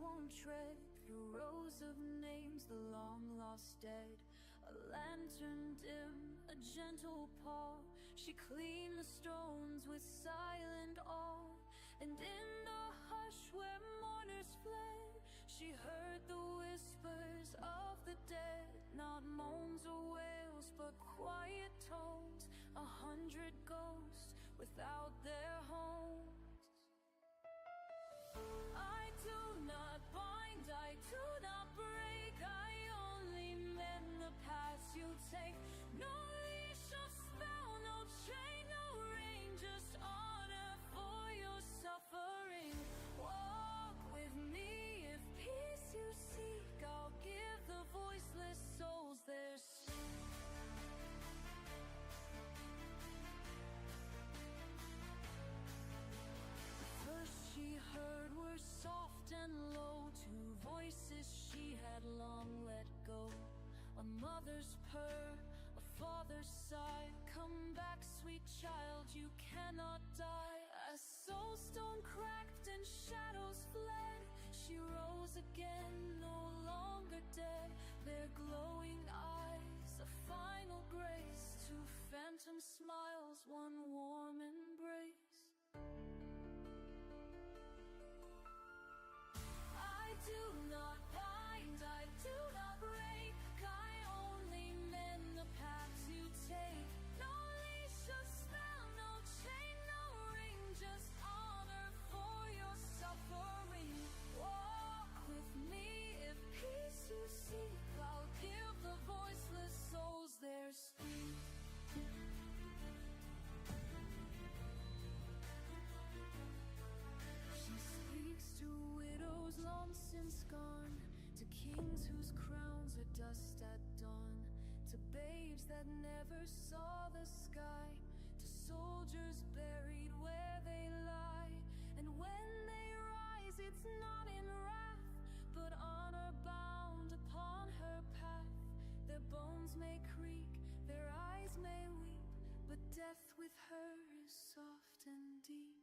won't tread through rows of names, the long lost dead. A lantern dim, a gentle paw, she cleaned the stones with silent awe. And in the hush where mourners fled, she heard the whispers of the dead. Not moans or wails, but quiet tones, 100 ghosts without their homes. I do not bind, I do not break, I only mend the paths you take. No leash or spell, no chain, no ring, just honor for your suffering. Walk with me if peace you seek, I'll give the voiceless souls their speech. First she heard were soft and low, two voices she had long let go. A mother's purr, a father's sigh, come back sweet child, you cannot die. As soulstone cracked and shadows fled, she rose again, no longer dead. Their glowing eyes, a final grace, two phantom smiles, one warm embrace. I do not bind, I do not break, I only mend the paths you take. No leash or spell, no chain, no ring, just honor for your suffering. Walk with me if peace you seek, I'll give the voiceless souls their speech. She speaks to widows long since gone, to kings whose crowns are dust at dawn, to babes that never saw the sky, to soldiers buried where they lie. And when they rise, it's not in wrath, but honor bound upon her path. Their bones may creak, their eyes may weep, but death with her is soft and deep.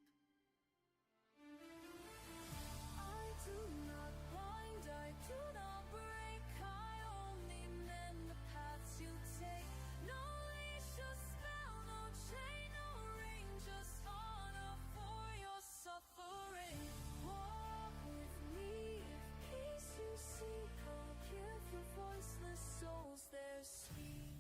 I do not bind, I do not break, I only mend the paths you take. No leash or spell, no chain, no ring, just honor for your suffering. Walk with me if peace you seek, I'll give the voiceless souls their speak.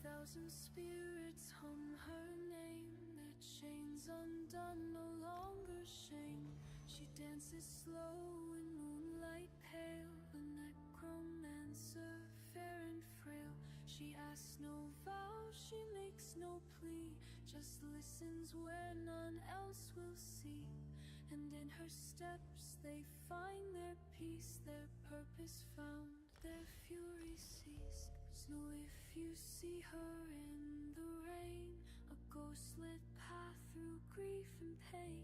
1,000 spirits hum her name, their chains undone, no longer shame. She dances slow in moonlight pale, a necromancer fair and frail. She asks no vow, she makes no plea, just listens where none else will see. And in her steps they find their peace, their purpose found, their fury ceased. So if you see her in the rain, a ghost-lit path through grief and pain,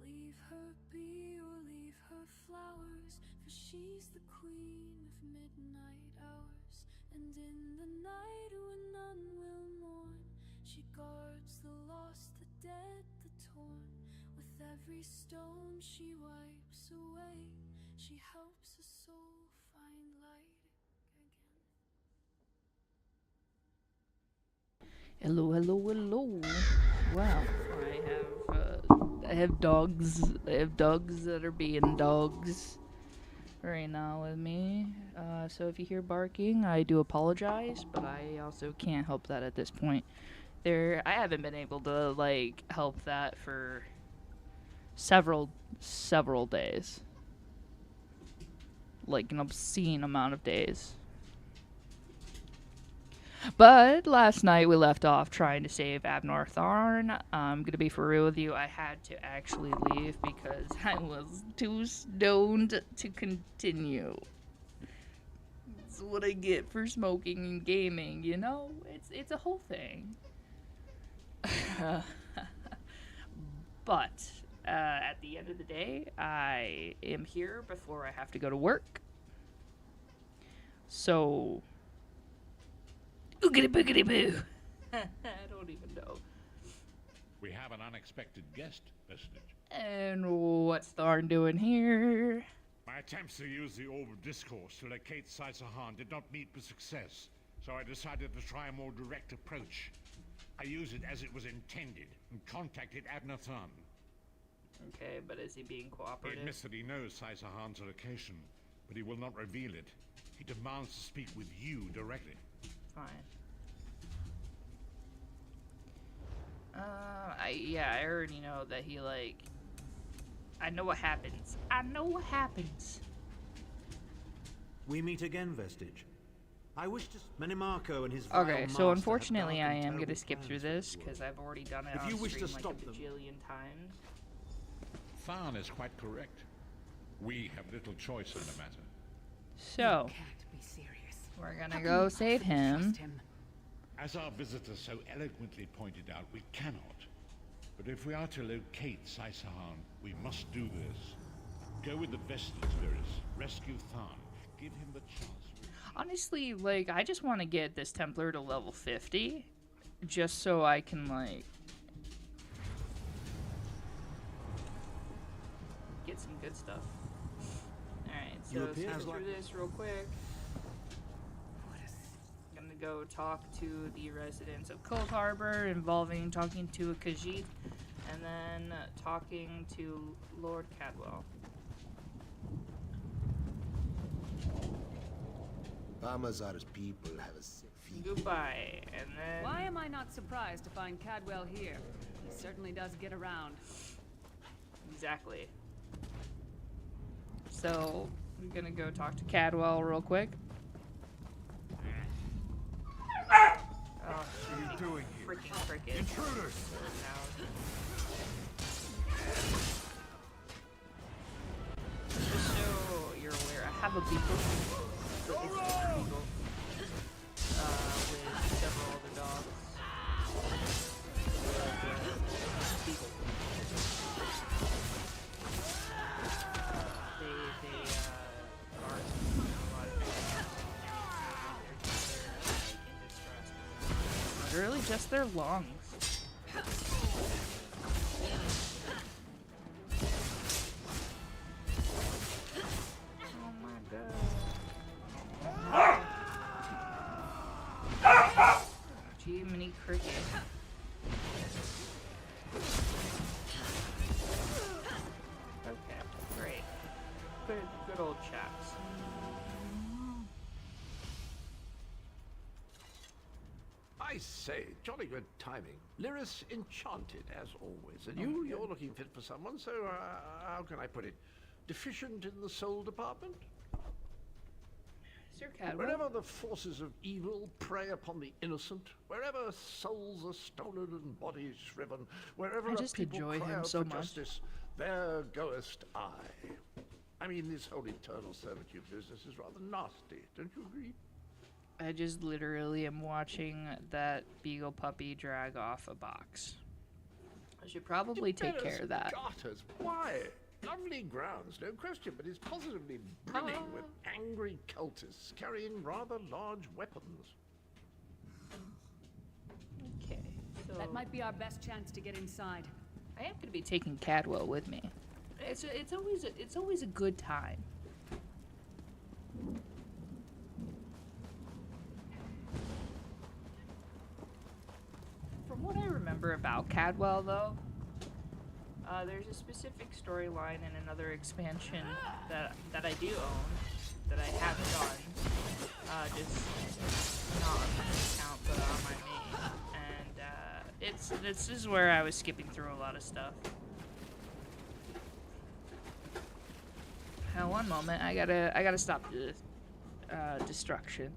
leave her be or leave her flowers, for she's the queen of midnight hours. And in the night when none will mourn, she guards the lost, the dead, the torn. With every stone she wipes away, she helps a soul find light again. Hello, hello, hello. Wow, I have dogs. I have dogs that are being dogs right now with me. So if you hear barking, I do apologize, but I also can't help that at this point. I haven't been able to help that for several days, like an obscene amount of days. But last night we left off trying to save Abnor Tharn. I'm gonna be for real with you. I had to actually leave because I was too stoned to continue. That's what I get for smoking and gaming, you know? It's a whole thing. But at the end of the day, I am here before I have to go to work. So, oogity boogity boo. I don't even know. We have an unexpected guest, Vestige. And what's Tharn doing here? My attempts to use the Orb of Discourse to locate Saisahan did not meet with success, so I decided to try a more direct approach. I used it as it was intended and contacted Abner Thun. Okay, but is he being He cooperative? admits that he knows Saisahan's location, but he will not reveal it. He demands to speak with you directly. Fine. I already know that he, like... I know what happens. I know what happens. We meet again, Vestige. I wish to... Manimarco and his Okay, vile so master unfortunately have I dark and am gonna terrible skip through plans for this, world. because I've already done it If on you wish to stream like stop a them- bajillion times. Thun is quite correct. We have little choice in the matter. So, Can't be serious. we're How gonna can go you save possibly him. trust him? As our visitor so eloquently pointed out, we cannot. But if we are to locate Saisahan, we must do this. Go with the Vestige, Lyris. Rescue Thun. Give him the chance. Honestly, like, I just want to get this Templar to level 50, just so I can, like, get some good stuff. Alright, so You appear skip as through like- this real quick. What a I'm gonna go talk to the residents of Cold Harbor, involving talking to a Khajiit, and then talking to Lord Cadwell. Balmazar's people have a sick fever. Goodbye, and then... Why am I not surprised to find Cadwell here? He certainly does get around. Exactly. So, I'm gonna go talk to Cadwell real quick. Oh, what are you doing here? Freaking cricket. Intruders! Just so you're aware, I have a beagle. It's a beagle. With several other dogs. Beagle. They guard a lot of things. Really, just their lungs. Oh my god. Jiminy Cricket. Okay, great. Good old chaps. I say, jolly good timing. Lyris enchanted, as always. And you're looking fit for someone, so how can I put it? Deficient in the soul department? Sir Cadwell. Wherever the forces of evil prey upon the innocent, wherever souls are stolen and bodies shriven, wherever I a just people enjoy cry him out so for much. justice, there goest I. I mean, this whole eternal servitude business is rather nasty, don't you agree? I just literally am watching that beagle puppy drag off a box. I should probably take care of that. Garters, why? Lovely grounds, no question, but it's positively brimming with angry cultists carrying rather large weapons. Okay, so That might be our best chance to get inside. I am going to be taking Cadwell with me. It's always a good time. From what I remember about Cadwell, though, there's a specific storyline in another expansion that I do own, that I have done, just not on my account, but on my main, and this is where I was skipping through a lot of stuff. Now, one moment, I gotta stop the destruction.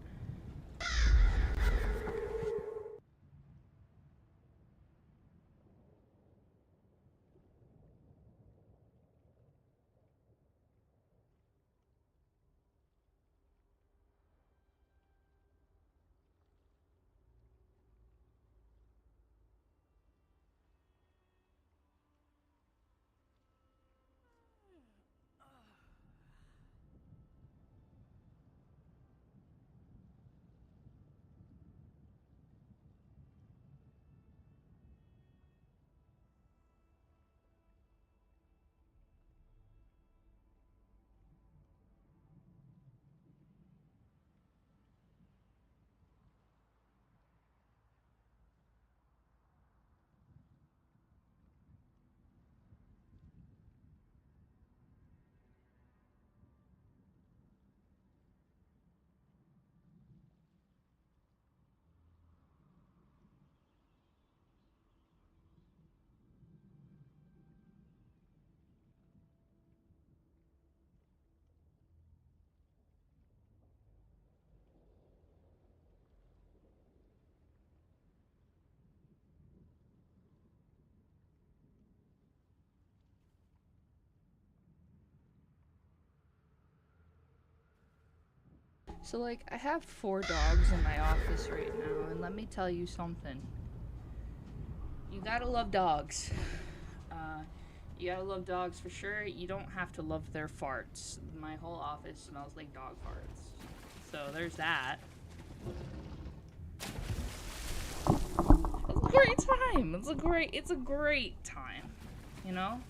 So, like, I have 4 dogs in my office right now, and let me tell you something. You gotta love dogs. You gotta love dogs for sure. You don't have to love their farts. My whole office smells like dog farts. So, there's that. It's a great time. It's a great time. You know?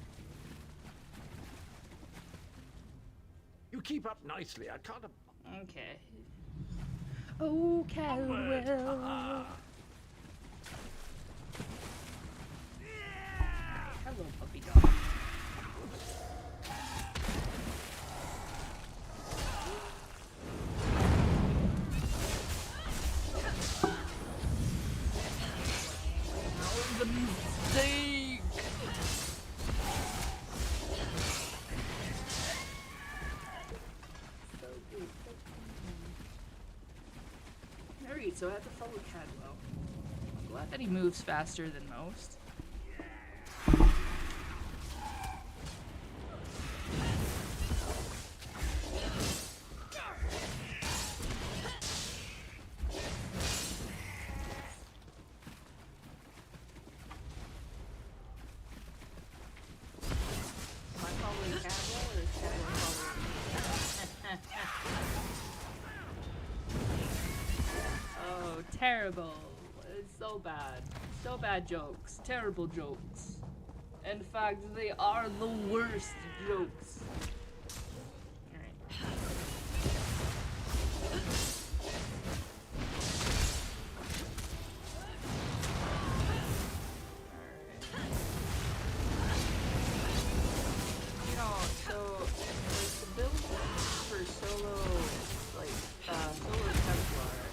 You keep up nicely. I can't. Okay. Oh, Cadwell. Hello, puppy dog. The mistake. Alright, so I have to follow Cadwell. I'm glad that he moves faster than most. Am I following Cadwell or is Cadwell following me? Oh, terrible. It's so bad. So bad jokes. Terrible jokes. In fact, they are the worst jokes. Alright. You know, so like the build for solo Templar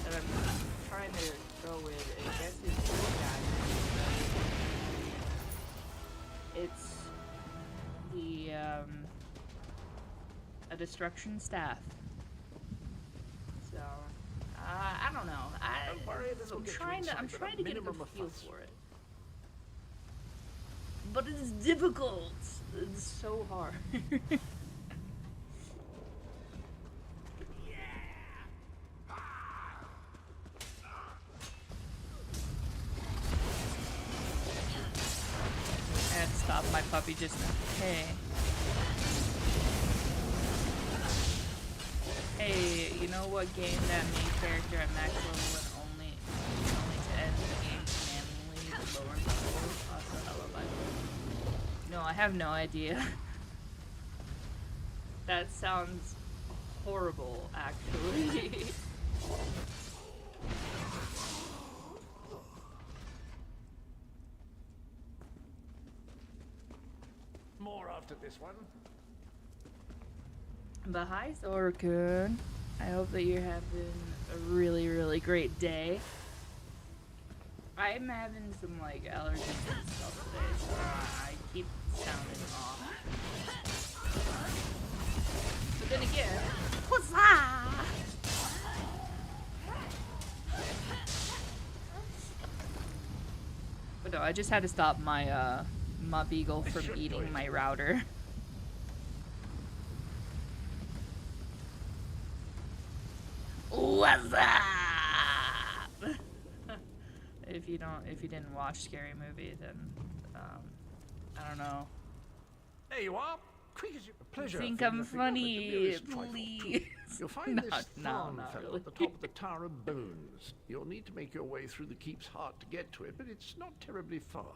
that I'm trying to go with, I guess is it's the a destruction staff. So I don't know. Don't worry, this'll I'm get you trying to inside with a get a minimum of feel fuss. for it. But it's difficult. It's so hard. I had to stop my puppy just now. Hey. Hey, you know what game that main character at max level and only to end the game manually the lower level? Also, hello, bye. No, I have no idea. That sounds horrible, actually. More after this one. But hi, Thorkun. I hope that you're having a really, really great day. I'm having some like allergies and stuff today, so I keep sounding off. But then again, huzzah! But no, I just had to stop my my beagle from eating my router. What's up? If you didn't watch Scary Movie, then I don't know. There you are. Quick as you. Pleasure. Think feeling I'm the figure of the funny, nearest trifle, too. please. You'll find this No, Thorn not fellow really. at the top of the Tower of Bones. You'll need to make your way through the keep's heart to get to it, but it's not terribly far.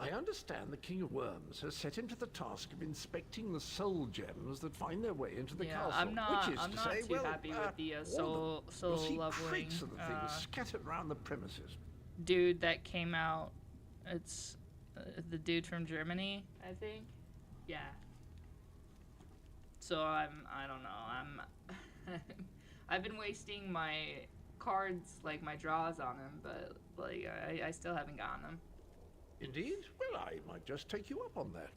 I understand the King of Worms has set him to the task of inspecting the soul gems that find their way into the Yeah, castle. I'm not which is I'm to not say, too well, happy with the all of soul them. You'll see leveling crates of the things scattered around the premises. dude that came out. It's the dude from Germany, I think. Yeah. So I don't know. I've been wasting my cards, like my draws on him, but like I still haven't gotten them. Indeed? Well, I might just take you up on that.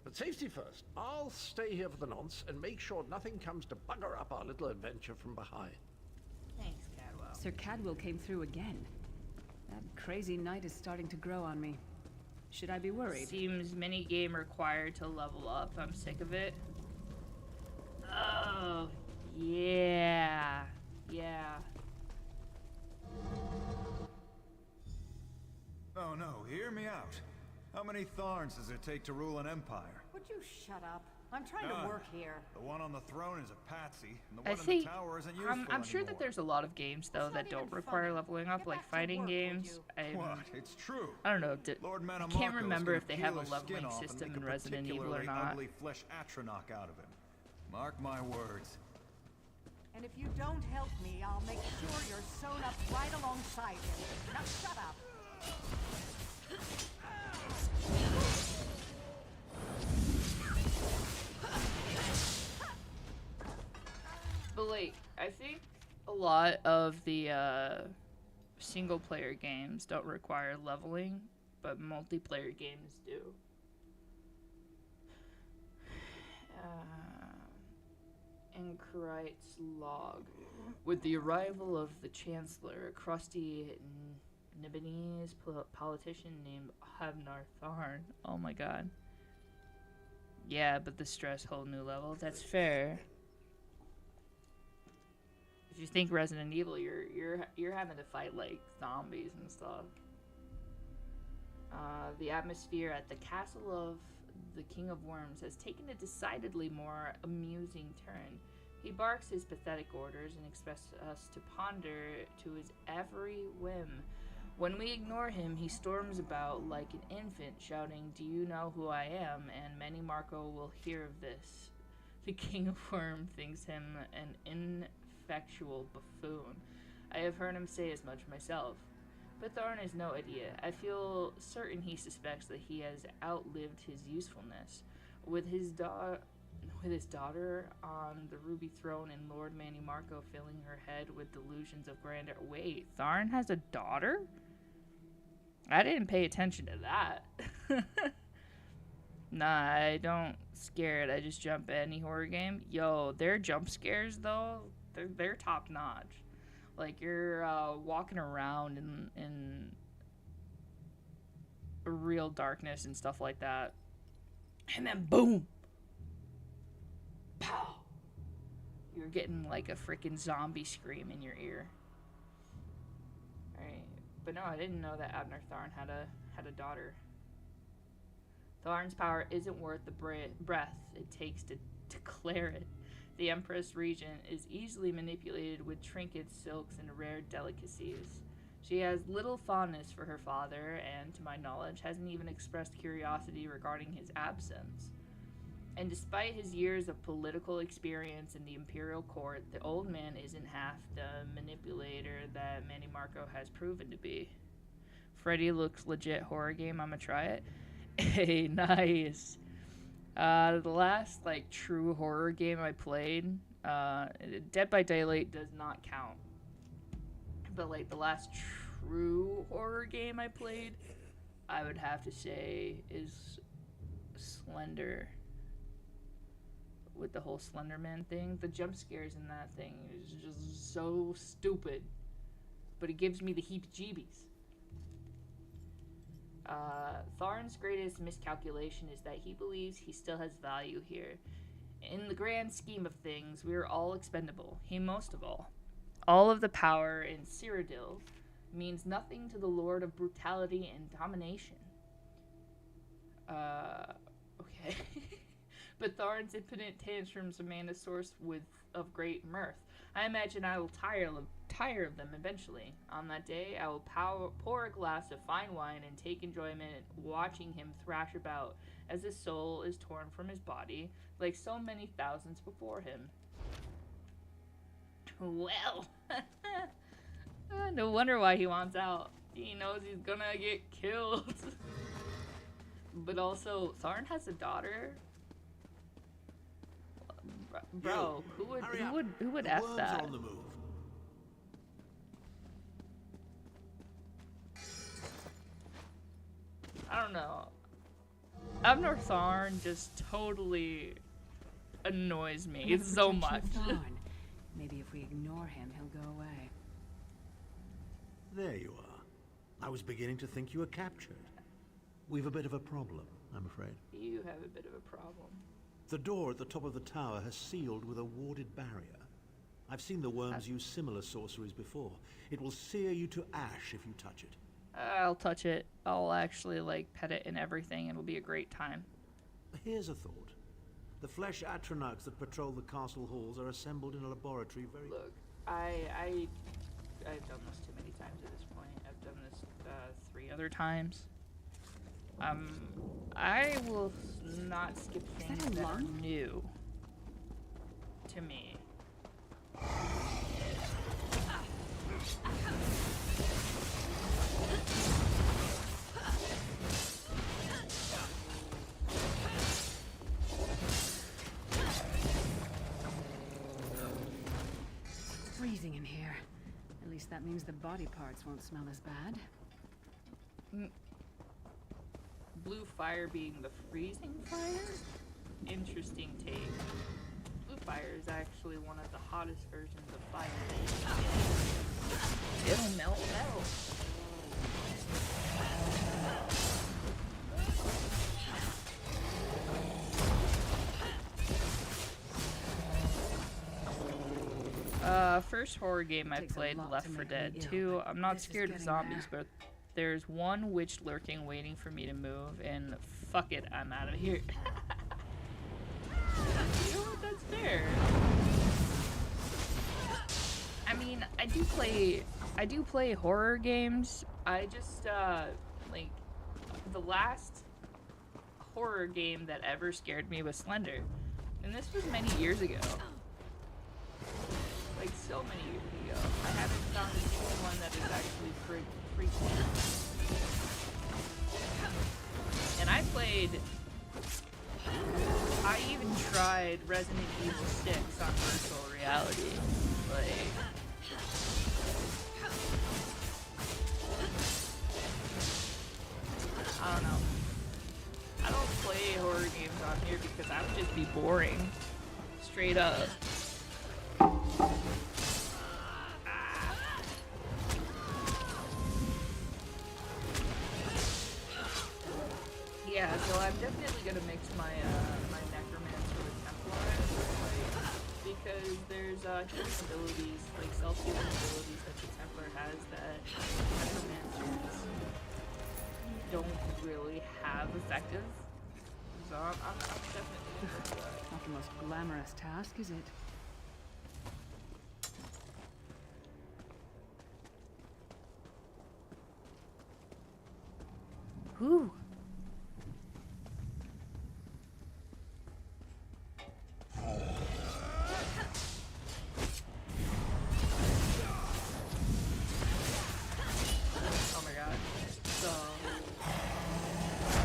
But safety first. I'll stay here for the nonce and make sure nothing comes to bugger up our little adventure from behind. Thanks, Cadwell. Sir Cadwell came through again. That crazy night is starting to grow on me. Should I be worried? Seems minigame required to level up. I'm sick of it. Oh, yeah. Yeah. Oh no, hear me out. How many Tharns does it take to rule an empire? Would you shut up? I'm trying None. to work here. The one on the throne is a patsy, and the I one in think the tower isn't useful I'm sure that anymore. there's a lot of games though It's that not don't even require funny. leveling up, Get like back to fighting work, would games. you? What? It's true. I don't know. Lord I Mannimarco can't is remember gonna if they have a peel his skin leveling off and system make in a Resident Evil or particularly not. ugly flesh Atronach out of him. Mark my words. And if you don't help me, I'll make sure you're sewn up right alongside him. Now shut up. But like, I think a lot of the single player games don't require leveling, but multiplayer games do. Anchorite's log. With the arrival of the Chancellor, a crusty Nibonese politician named Havnar Tharn. Oh my god. Yeah, but the stress whole new level. That's fair. If you think Resident Evil, you're having to fight like zombies and stuff. The atmosphere at the castle of the King of Worms has taken a decidedly more amusing turn. He barks his pathetic orders and expects us to ponder to his every whim. When we ignore him, he storms about like an infant, shouting, "Do you know who I am?" And Mannimarco will hear of this. The King of Worm thinks him an ineffectual buffoon. I have heard him say as much myself. But Tharn is no idiot. I feel certain he suspects that he has outlived his usefulness. With his daughter on the ruby throne and Lord Mannimarco filling her head with delusions of grandeur. Wait, Tharn has a daughter? I didn't pay attention to that. Nah, I don't scare it. I just jump any horror game. Yo, their jump scares though, they're top notch. Like you're walking around in real darkness and stuff like that, and then boom, pow! You're getting like a freaking zombie scream in your ear. All right, but no, I didn't know that Abner Tharn had a daughter. Tharn's power isn't worth the breath it takes to declare it. The Empress Regent is easily manipulated with trinkets, silks, and rare delicacies. She has little fondness for her father, and, to my knowledge, hasn't even expressed curiosity regarding his absence. And despite his years of political experience in the imperial court, the old man isn't half the manipulator that Mannimarco has proven to be. Freddy looks legit horror game. I'ma try it. Hey, nice. The last like true horror game I played, Dead by Daylight does not count. But like the last true horror game I played, I would have to say is Slender. With the whole Slenderman thing, the jump scares in that thing is just so stupid, but it gives me the heebie-jeebies. Tharn's greatest miscalculation is that he believes he still has value here. In the grand scheme of things, we are all expendable, he most of all. All of the power in Cyrodiil means nothing to the Lord of Brutality and Domination. Okay. But Tharn's impotent tantrums demand a source of great mirth. I imagine I will tire of them eventually. On that day, I will pour a glass of fine wine and take enjoyment watching him thrash about as his soul is torn from his body, like so many thousands before him. Well, no wonder why he wants out. He knows he's gonna get killed. But also, Tharn has a daughter. Bro, who would The F worms that? are on the move. I don't know. Abner Tharn just totally annoys me Another so protection much. of Tharn. Maybe if we ignore him, he'll go away. There you are. I was beginning to think you were captured. We've a bit of a problem, I'm afraid. You have a bit of a problem. The door at the top of the tower has sealed with a warded barrier. I've seen the worms use similar sorceries before. It will sear you to ash if you touch it. I'll touch it. I'll actually, like, pet it and everything. It'll be a great time. Here's a thought. The flesh Atronugs that patrol the castle halls are assembled in a laboratory very... Look, I've done this too many times at this point. I've done this 3 other times. I will not skip things that are new to me. Freezing in here. At least that means the body parts won't smell as bad. Blue fire being the freezing fire? Interesting take. Blue fire is actually one of the hottest versions of fire that you can get. It'll melt metal. First horror game I played, Left 4 Dead 2. I'm not scared of zombies, but there's one witch lurking waiting for me to move, and fuck it, I'm out of here. You know what, that's fair. I mean, I do play horror games. I just, like, the last horror game that ever scared me was Slender. And this was many years ago. Like, so many years ago. I haven't found a single one that is actually freaky. And I even tried Resident Evil 6 on virtual reality. Like, I don't know. I don't play horror games on here because I would just be boring. Straight up. Yeah, so I'm definitely gonna mix my my Necromancer with Templar, like, because there's healing abilities, like self-healing abilities that the Templar has that Necromancers don't really have effective. So I'm definitely gonna do that. Not the most glamorous task, is it? Whew. Oh my god. So,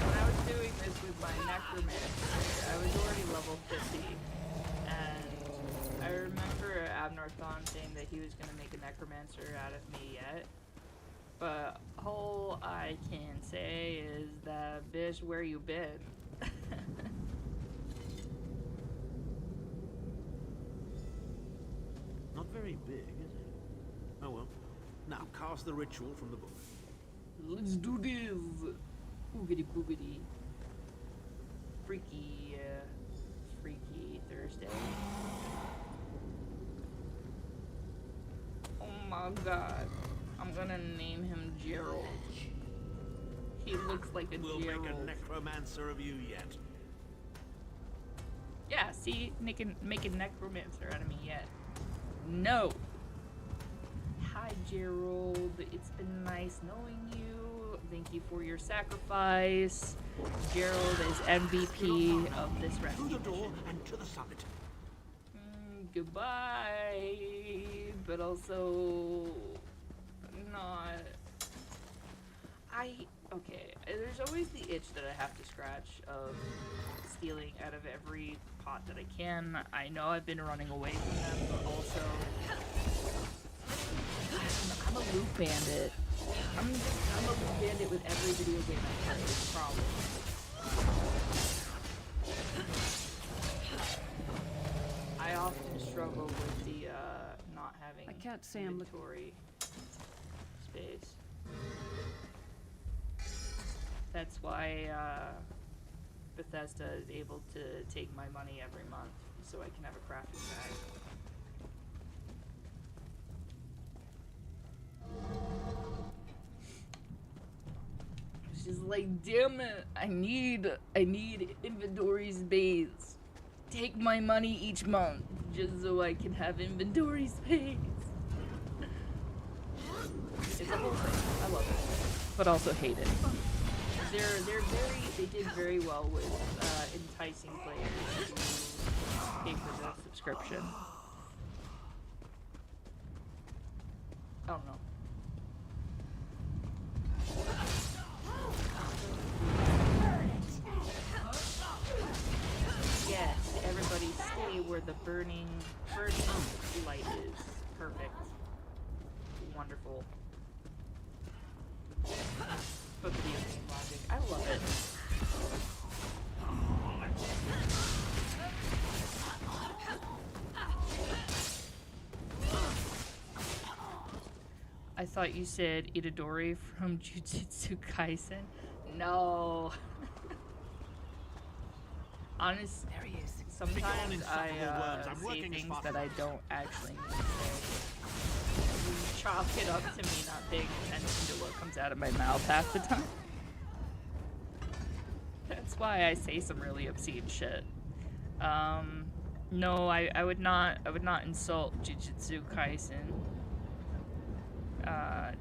when I was doing this with my Necromancer, I was already level 50. And I remember Abnorthon saying that he was going to make a Necromancer out of me yet. But all I can say is that, bitch, where you been? Not very big, is it? Oh well. Now cast the ritual from the book. Let's do this! Oogity boogity. Freaky Thursday. Oh my god. I'm gonna name him Gerald. He looks like a We'll Gerald. make a necromancer of you yet. Yeah, see? Make a necromancer out of me yet. No! Hi, Gerald. It's been nice knowing you. Thank you for your sacrifice. Gerald is MVP of this rescue Through the door mission. and to the summit. Goodbye, but also not. Okay, there's always the itch that I have to scratch of stealing out of every pot that I can. I know I've been running away from them, but also I'm a loot bandit. I'm a loot bandit with every video game I play. It's a problem. I often struggle with the not having I can't say I'm inventory space. That's why Bethesda is able to take my money every month so I can have a crafting bag. It's just like, damn it, I need inventory space. Take my money each month just so I can have inventory space. It's a whole thing. I love it, but also hate it. They did very well with enticing players to pay for the subscription. I don't know. Yes, everybody stay where the burning light is. Perfect. Wonderful. But video game logic. I love it. I thought you said Itadori from Jujutsu Kaisen. No. Honest, There he is. sometimes I say things that I don't actually mean to say. You chalk it up to me not paying attention to what comes out of my mouth half the time. That's why I say some really obscene shit. No, I would not insult Jujutsu Kaisen.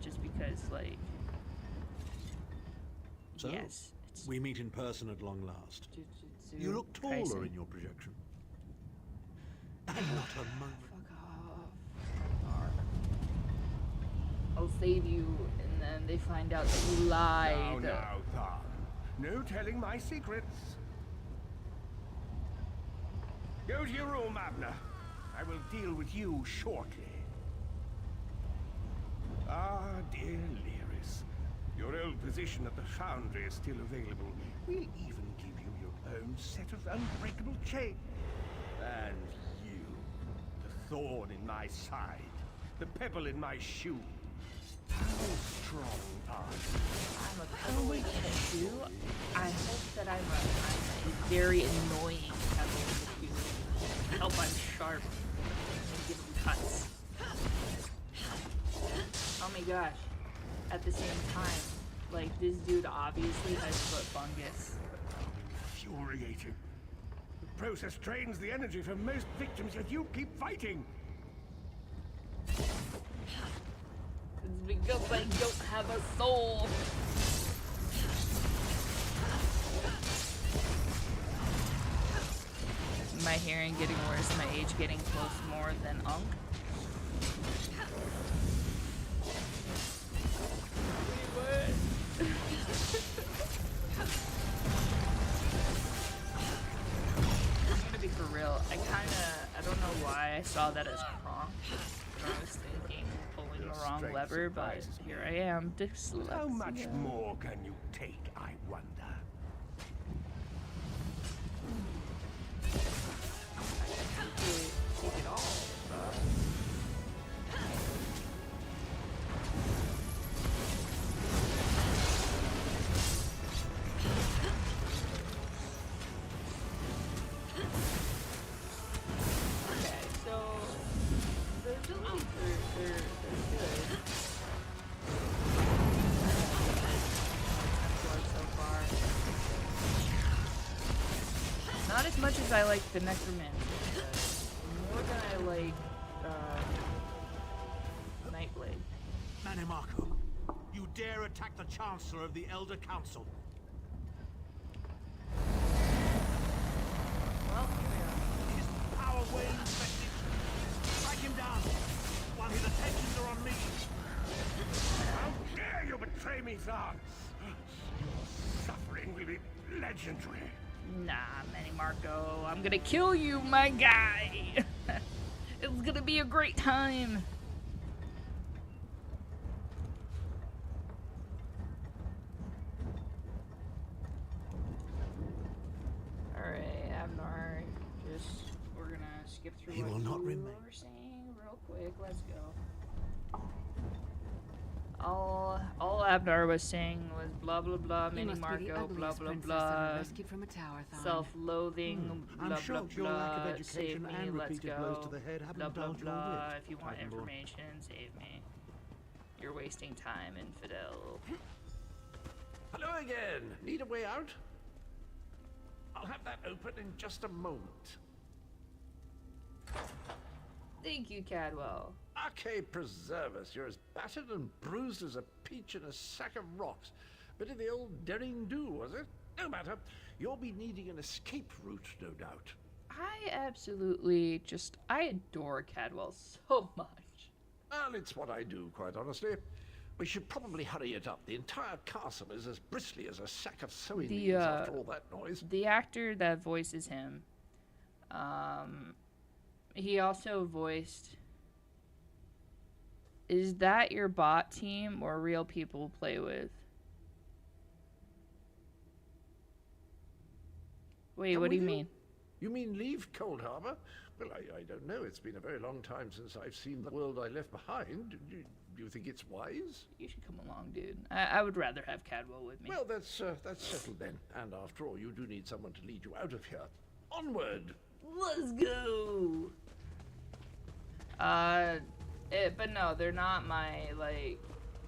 Just because, like, So, yes, it's we meet in person at long last. Jujutsu You look taller Kaisen. in your projection. And not a moment. Fuck off. I'll save you, and then they find out that you lied. Now, Thar. No telling my secrets. Go to your room, Abner. I will deal with you shortly. Ah, dear Lyris. Your old position at the Foundry is still available. We'll even give you your own set of unbreakable chains. And you, the thorn in my side, the pebble in my shoe. How strong are you? I'm a pebble in a shoe. I hope that I'm a very annoying pebble in the shoe. I hope I'm sharp and give them cuts. Oh my gosh. At the same time, like, this dude obviously has foot fungus. Infuriating. The process drains the energy from most victims, yet you keep fighting. It's because I don't have a soul. My hearing getting worse, my age getting close more than Unk. I'm gonna be for real. I don't know why I saw that as Kronk. I was thinking pulling the wrong lever, but here I am. How much more can you take, I wonder? Take it all. Okay, so the abilities they're good. So far. Not as much as I like the Necromancer. More than I like Nightblade. Mannimarco, you dare attack the Chancellor of the Elder Council. Well, here we are. His power wanes, Vestige. Strike him down, while his attentions are on me. How dare you betray me, Thar? Your suffering will be legendary. Nah, Mannimarco, I'm gonna kill you, my guy. It's gonna be a great time. Alright, Abnar, we're gonna skip through He what will not you remain. were saying real quick. Let's go. All Abnar was saying was blah blah blah, You Mini must be the Marco, blah ugliest blah princess blah, ever rescued from a tower, Thorn. self-loathing, I'm blah shocked blah your lack of blah, education save me, and let's repeated blows go, to the head haven't blah blah dulled your blah, wit, if you want Titanborn. information, save me. You're wasting time, infidel. Hello again. Need a way out? I'll have that open in just a moment. Thank you, Cadwell. Arcade preserve us. You're as battered and bruised as a peach in a sack of rocks. Bit of the old daring do, was it? No matter. You'll be needing an escape route, no doubt. I adore Cadwell so much. Well, it's what I do, quite honestly. We should probably hurry it up. The entire castle is as bristly as a sack of sewing needles after all that noise. The actor that voices him, he also voiced... Is that your bot team or real people to play with? Wait, what do you mean? You mean leave Cold Harbor? Well, I don't know. It's been a very long time since I've seen the world I left behind. Do you think it's wise? You should come along, dude. I would rather have Cadwell with me. Well, that's settled then. And after all, you do need someone to lead you out of here. Onward! Let's go! But no, they're not my, like...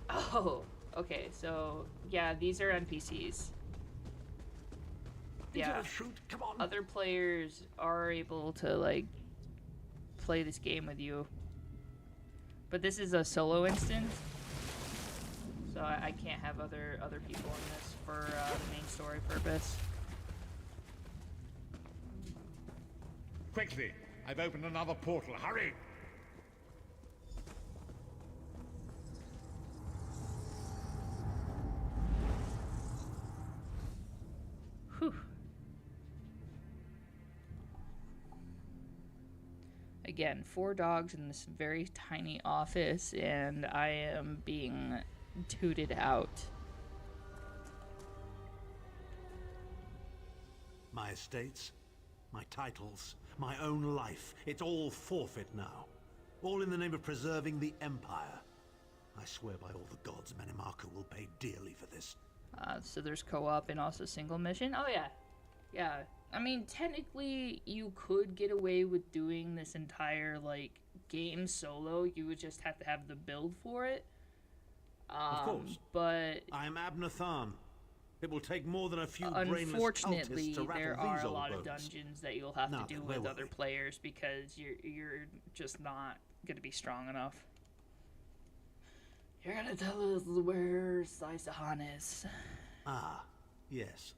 Oh, okay, so, yeah, these are NPCs. Yeah, shoot. Come on. Other players are able to, like, play this game with you. But this is a solo instance, so I can't have other people in this for the main story purpose. Quickly! I've opened another portal. Hurry! Whew. Again, 4 dogs in this very tiny office, and I am being tooted out. My estates, my titles, my own life, it's all forfeit now. All in the name of preserving the Empire. I swear by all the gods, Menimarco will pay dearly for this. So there's co-op and also single mission. Oh yeah, yeah. I mean, technically, you could get away with doing this entire like game solo. You would just have to have the build for it. Of course. But I'm Abner Tharn. It will take more than a few brainless unfortunately, cultists to rattle there are these a old lot of bones. dungeons that you'll have Now to do then, where with were other we? players because you're just not gonna be strong enough. You're gonna tell us where Saisahan is. Ah, yes.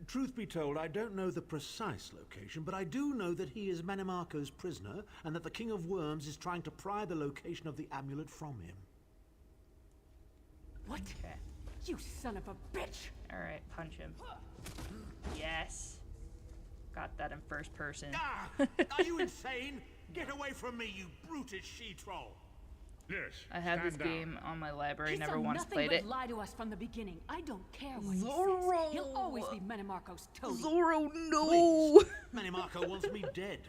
Truth be told, I don't know the precise location, but I do know that he is Manimarco's prisoner, and that the King of Worms is trying to pry the location of the amulet from him. What? Okay. You son of a bitch! Alright, punch him. Yes. Got that in first person. Ah! Are you insane? Get away from me, you brutish she-troll! Yes. I have this stand down. game on my library, He's never done once nothing played but it. lie to us from the beginning. I don't care what Zorro! he says. He'll always be Menimarco's toady. Zorro, no! Please. Manimarco wants me dead.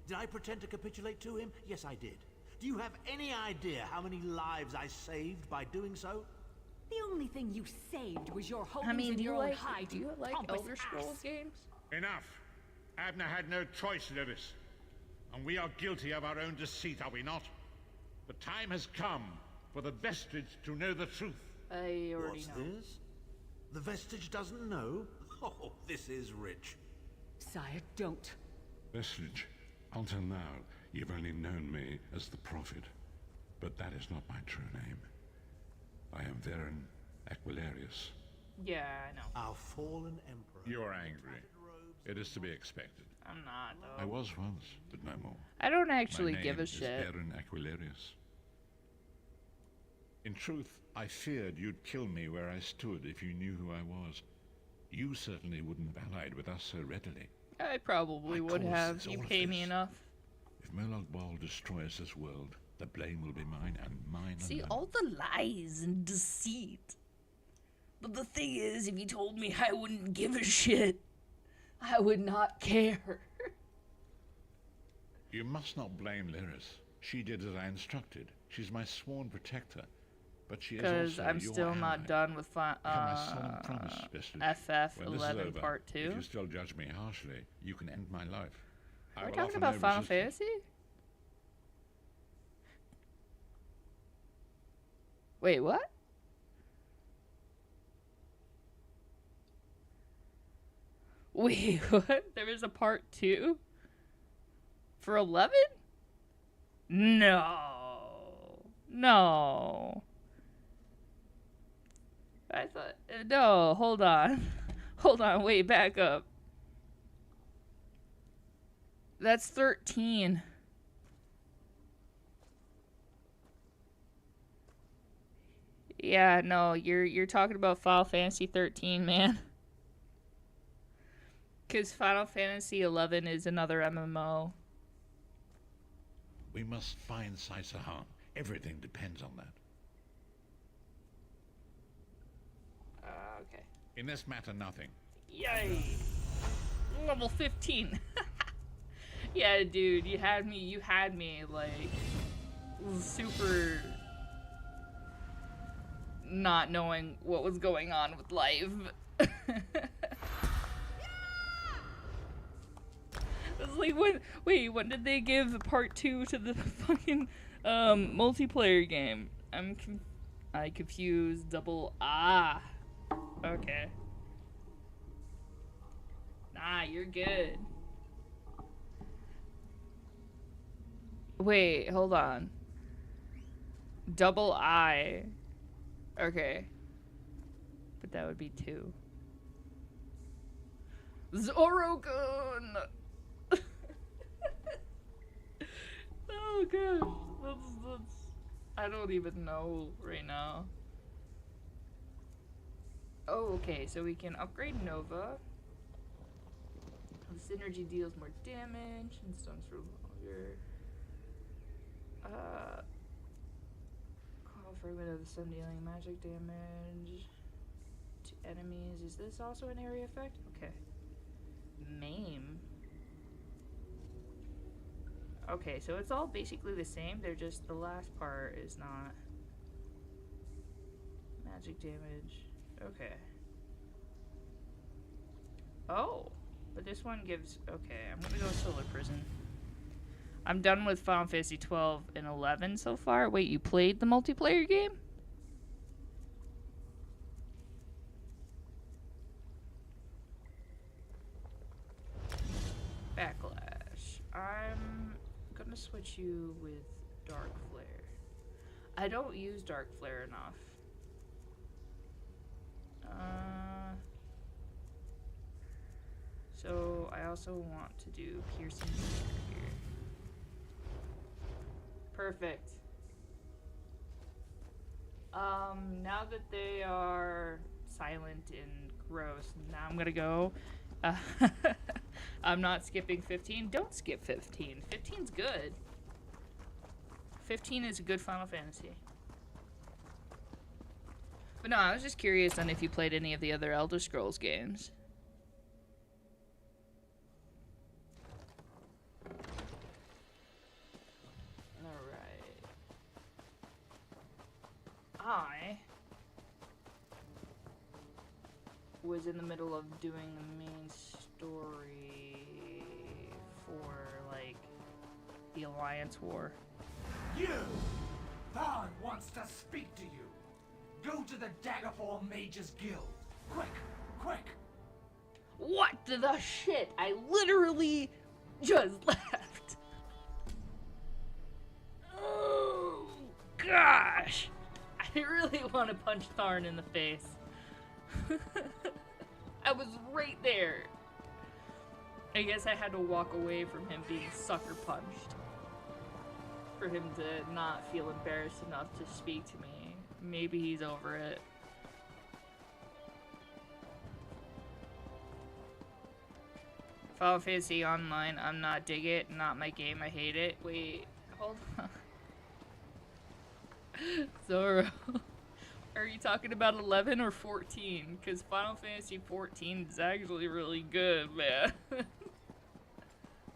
Did I pretend to capitulate to him? Yes, I did. Do you have any idea how many lives I saved by doing so? The only thing you saved was your holdings I mean, in do your you own like hide, you Elder pompous Scrolls ass. games? Enough. Abner had no choice, Lewis. And we are guilty of our own deceit, are we not? The time has come for the Vestige to know the truth. I already What's know. this? The Vestige doesn't know? Oh, this is rich. Sire, don't. Vestige, until now, you've only known me as the Prophet. But that is not my true name. I am Varen Aquilarius. Yeah, I know. Our fallen emperor. You're angry. It is to be expected. I'm not, though. I was once, but no more. I don't actually My give name a shit. Is Varen Aquilarius. In truth, I feared you'd kill me where I stood if you knew who I was. You certainly wouldn't have allied with us so readily. I probably I would caused have. this, You all of pay me this. enough. If Molag Bal destroys this world, the blame will be mine and mine See, alone. all the lies and deceit. But the thing is, if you told me I wouldn't give a shit, I would not care. You must not blame Lyris. She did as I instructed. She's my sworn protector. But she is Because also I'm your still not ally. done with You have my solemn promise, Vestige. FF When this is 11 over, Part 2. if you still judge me harshly, you can end my life. I Are we will talking offer about no Final resistance. Fantasy? Wait, what? Wait, what? There is a part 2? For 11? No. No. I thought... No, hold on. Hold on, wait, back up. That's 13. Yeah, no, you're talking about Final Fantasy 13, man. Because Final Fantasy 11 is another MMO. We must find Saisahan. Everything depends on that. Okay. In this matter, nothing. Yay! Level 15. Yeah, dude, you had me, like, super not knowing what was going on with life. It's like, when did they give part 2 to the fucking, multiplayer game? I confused double, okay. Nah, you're good. Wait, hold on. Double I. Okay. But that would be 2. Zorogun! Oh god. That's... I don't even know right now. Oh, okay, so we can upgrade Nova. The synergy deals more damage and stuns for longer. Call fragment of the sun dealing magic damage to enemies. Is this also an area effect? Okay. Maim. Okay, so it's all basically the same. They're just the last part is not magic damage. Okay. Oh, but this one gives. Okay, I'm gonna go Solar Prison. I'm done with Final Fantasy 12 and 11 so far. Wait, you played the multiplayer game? Backlash. I'm gonna switch you with Dark Flare. I don't use Dark Flare enough. So I also want to do Piercing Spear here. Perfect. Now that they are silent and gross, now I'm gonna go. I'm not skipping 15. Don't skip 15. 15's good. 15 is a good Final Fantasy. But no, I was just curious on if you played any of the other Elder Scrolls games. Alright. I was in the middle of doing the main story for, like, the Alliance War. You! Thorn wants to speak to you. Go to the Daggerfall Mages Guild. Quick, quick! What the shit? I literally just left. Oh, gosh. I really want to punch Tharn in the face. I was right there. I guess I had to walk away from him being sucker punched. For him to not feel embarrassed enough to speak to me. Maybe he's over it. Final Fantasy Online, I'm not dig it, not my game, I hate it. Wait, hold on. Zoro. Are you talking about 11 or 14? Because Final Fantasy 14 is actually really good, man.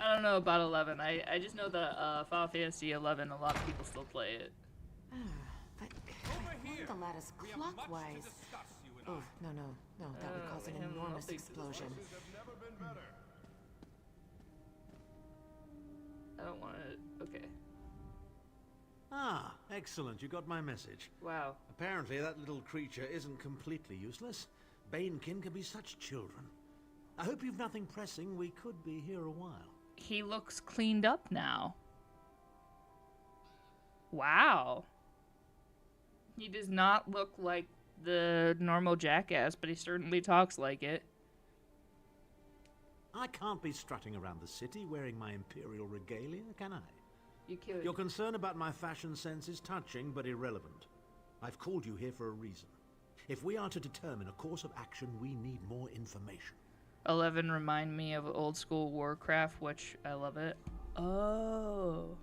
I don't know about 11. I just know that Final Fantasy 11, a lot of people still play it. Over here! Put the lattice clockwise. Oh, no, that would cause an enormous explosion. I don't want to. Okay. Ah, excellent. You got my message. Wow. Apparently that little creature isn't completely useless. Banekin can be such children. I hope you've nothing pressing. We could be here a while. He looks cleaned up now. Wow. He does not look like the normal jackass, but he certainly talks like it. I can't be strutting around the city wearing my imperial regalia, can I? You could. Your concern about my fashion sense is touching but irrelevant. I've called you here for a reason. If we are to determine a course of action, we need more information. 11 remind me of old school Warcraft, which I love it. Oh.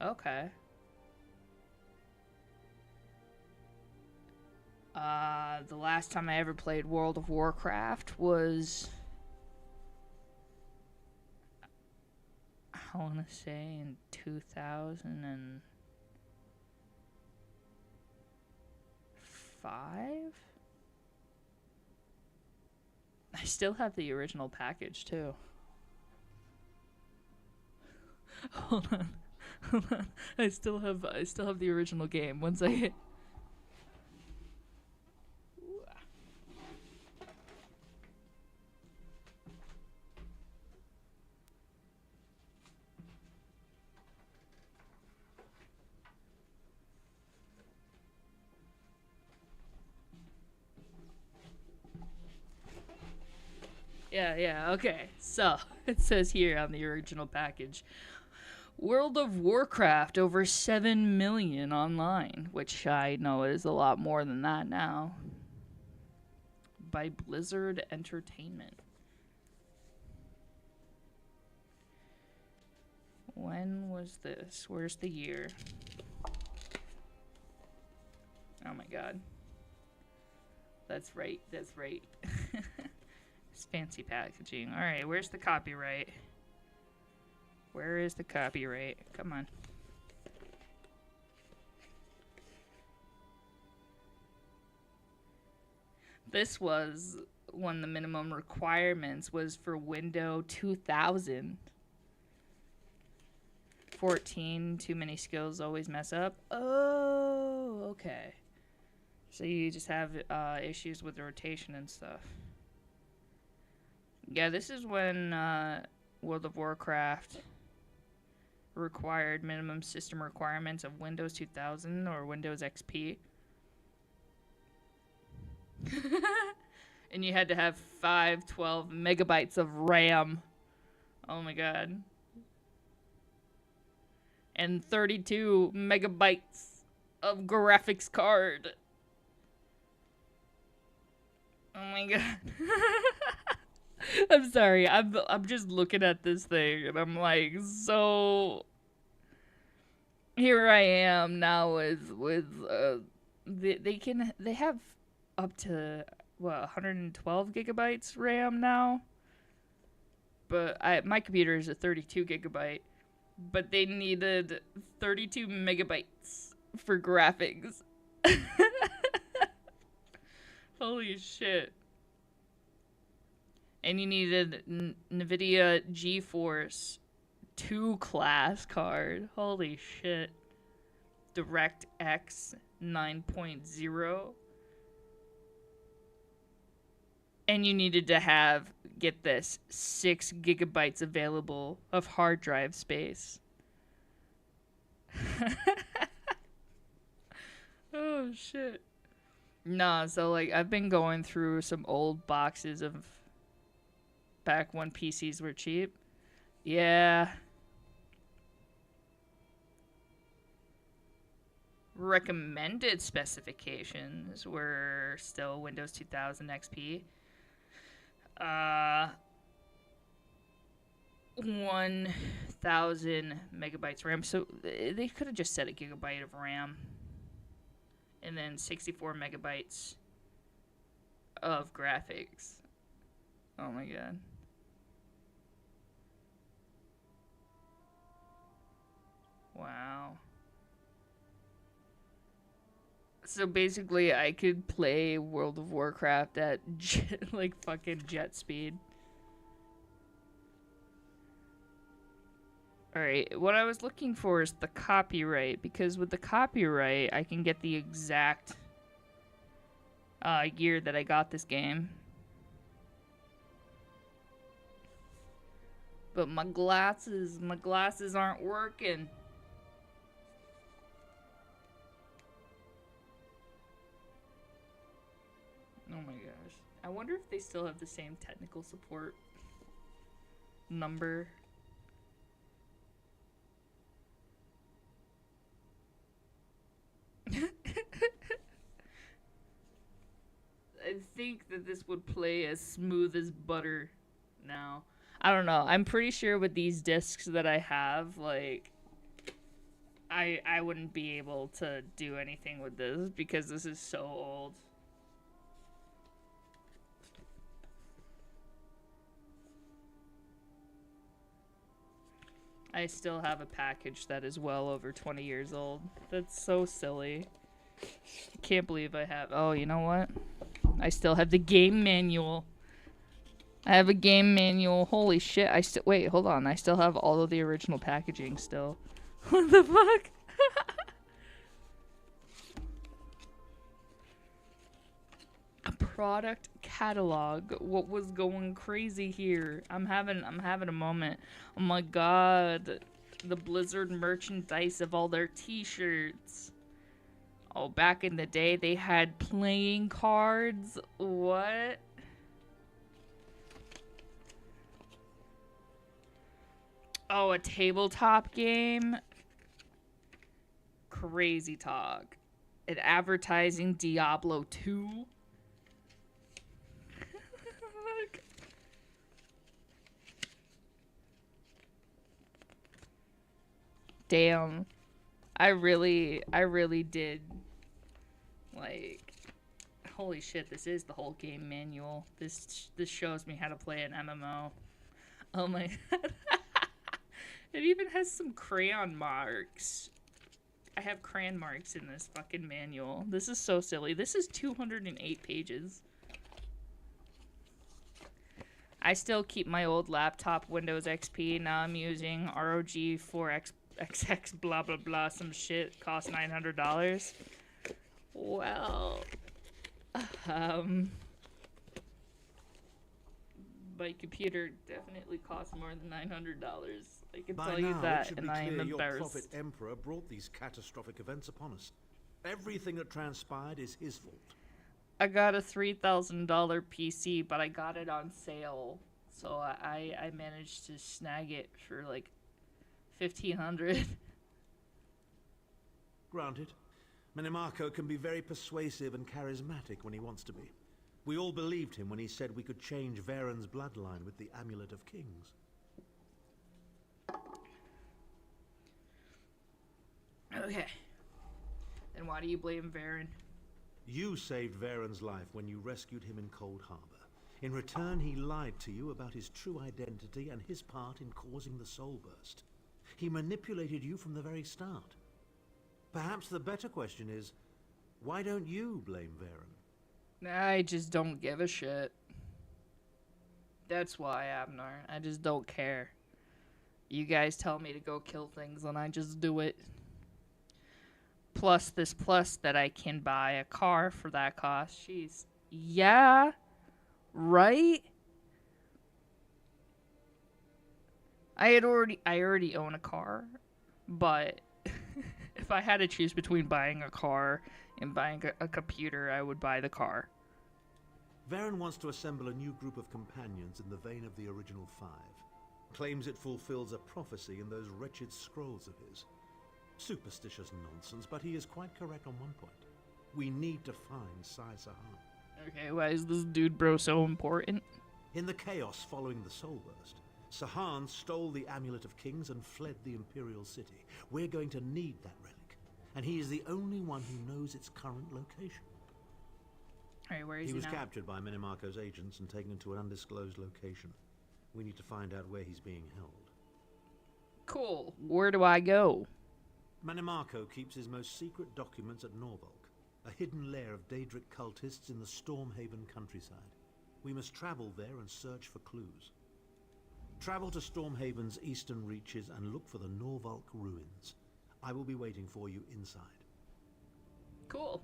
Okay. The last time I ever played World of Warcraft was, I want to say in 2005? I still have the original package too. Hold on. I still have the original game. Once I hit. Yeah, okay. So, it says here on the original package, World of Warcraft, over 7 million online, which I know is a lot more than that now. By Blizzard Entertainment. When was this? Where's the year? Oh my god. That's right. It's fancy packaging. Alright, where's the copyright? Where is the copyright? Come on. This was one of the minimum requirements was for Windows 2000. 14, too many skills always mess up. Oh, okay. So you just have issues with the rotation and stuff. Yeah, this is when World of Warcraft required minimum system requirements of Windows 2000 or Windows XP. And you had to have 512 megabytes of RAM. Oh my god. And 32 megabytes of graphics card. Oh my god. I'm sorry. I'm just looking at this thing and I'm like, so here I am now with they have up to what 112 gigabytes RAM now. But my computer is a 32 gigabyte, but they needed 32 megabytes for graphics. Holy shit. And you needed NVIDIA GeForce 2 class card. Holy shit. DirectX 9.0. And you needed to have, get this, 6 gigabytes available of hard drive space. Oh shit. Nah, so like I've been going through some old boxes of back when PCs were cheap. Yeah. Recommended specifications were still Windows 2000 XP. 1000 megabytes RAM. So they could have just said a gigabyte of RAM. And then 64 megabytes of graphics. Oh my god. Wow. So basically, I could play World of Warcraft at like fucking jet speed. Alright, what I was looking for is the copyright, because with the copyright, I can get the exact year that I got this game. But my glasses aren't working. Oh my gosh. I wonder if they still have the same technical support number. I think that this would play as smooth as butter now. I don't know. I'm pretty sure with these discs that I have, like, I wouldn't be able to do anything with this because this is so old. I still have a package that is well over 20 years old. That's so silly. I can't believe I have... Oh, you know what? I still have the game manual. I have a game manual. Holy shit. Wait, hold on. I still have all of the original packaging still. What the fuck? A product catalog. What was going crazy here? I'm having a moment. Oh my god. The Blizzard merchandise of all their t-shirts. Oh, back in the day they had playing cards. What? Oh, a tabletop game? Crazy talk. An advertising Diablo 2? Damn. I really did, like, holy shit, this is the whole game manual. This shows me how to play an MMO. Oh my god. It even has some crayon marks. I have crayon marks in this fucking manual. This is so silly. This is 208 pages. I still keep my old laptop, Windows XP. Now I'm using ROG 4XX blah blah blah, some shit. Cost $900. Well, my computer definitely costs more than $900. I can tell you that, and I am your embarrassed. prophet emperor brought these catastrophic events upon us. Everything that transpired is his fault. I got a $3,000 PC, but I got it on sale, so I managed to snag it for like $1,500. Granted, Minimarco can be very persuasive and charismatic when he wants to be. We all believed him when he said we could change Varen's bloodline with the Amulet of Kings. Okay. Then why do you blame Varen? You saved Varen's life when you rescued him in Cold Harbor. In return, he lied to you about his true identity and his part in causing the Soul Burst. He manipulated you from the very start. Perhaps the better question is, why don't you blame Varen? I just don't give a shit. That's why, Abner. I just don't care. You guys tell me to go kill things and I just do it. Plus that I can buy a car for that cost. Jeez. Yeah. Right? I already own a car, but if I had to choose between buying a car and buying a computer, I would buy the car. Varen wants to assemble a new group of companions in the vein of the original 5. Claims it fulfills a prophecy in those wretched scrolls of his. Superstitious nonsense, but he is quite correct on one point. We need to find Sai Sahan. Okay, why is this dude bro so important? In the chaos following the Soul Burst, Sahan stole the Amulet of Kings and fled the Imperial City. We're going to need that relic, and he is the only one who knows its current location. Alright, where is he was now? captured by Minimarco's agents and taken to an undisclosed location. We need to find out where he's being held. Cool. Where do I go? Minimarco keeps his most secret documents at Norvalk. A hidden lair of Daedric cultists in the Stormhaven countryside. We must travel there and search for clues. Travel to Stormhaven's eastern reaches and look for the Norvalk ruins. I will be waiting for you inside. Cool.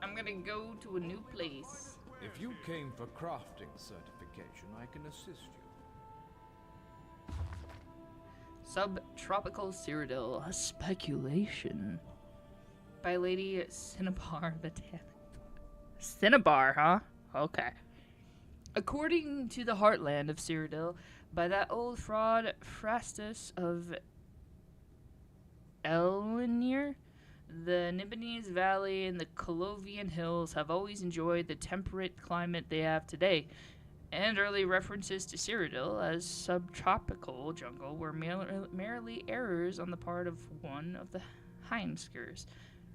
I'm gonna go to a new place. If you came for crafting certification, I can assist you. Subtropical Cyrodiil, speculation. By Lady Cinnabar the 10th. Cinnabar, huh? Okay. According to the heartland of Cyrodiil, by that old fraud Phrastus of Elnir, the Nibonese Valley and the Colovian Hills have always enjoyed the temperate climate they have today, and early references to Cyrodiil as subtropical jungle were merely errors on the part of one of the Heimskers.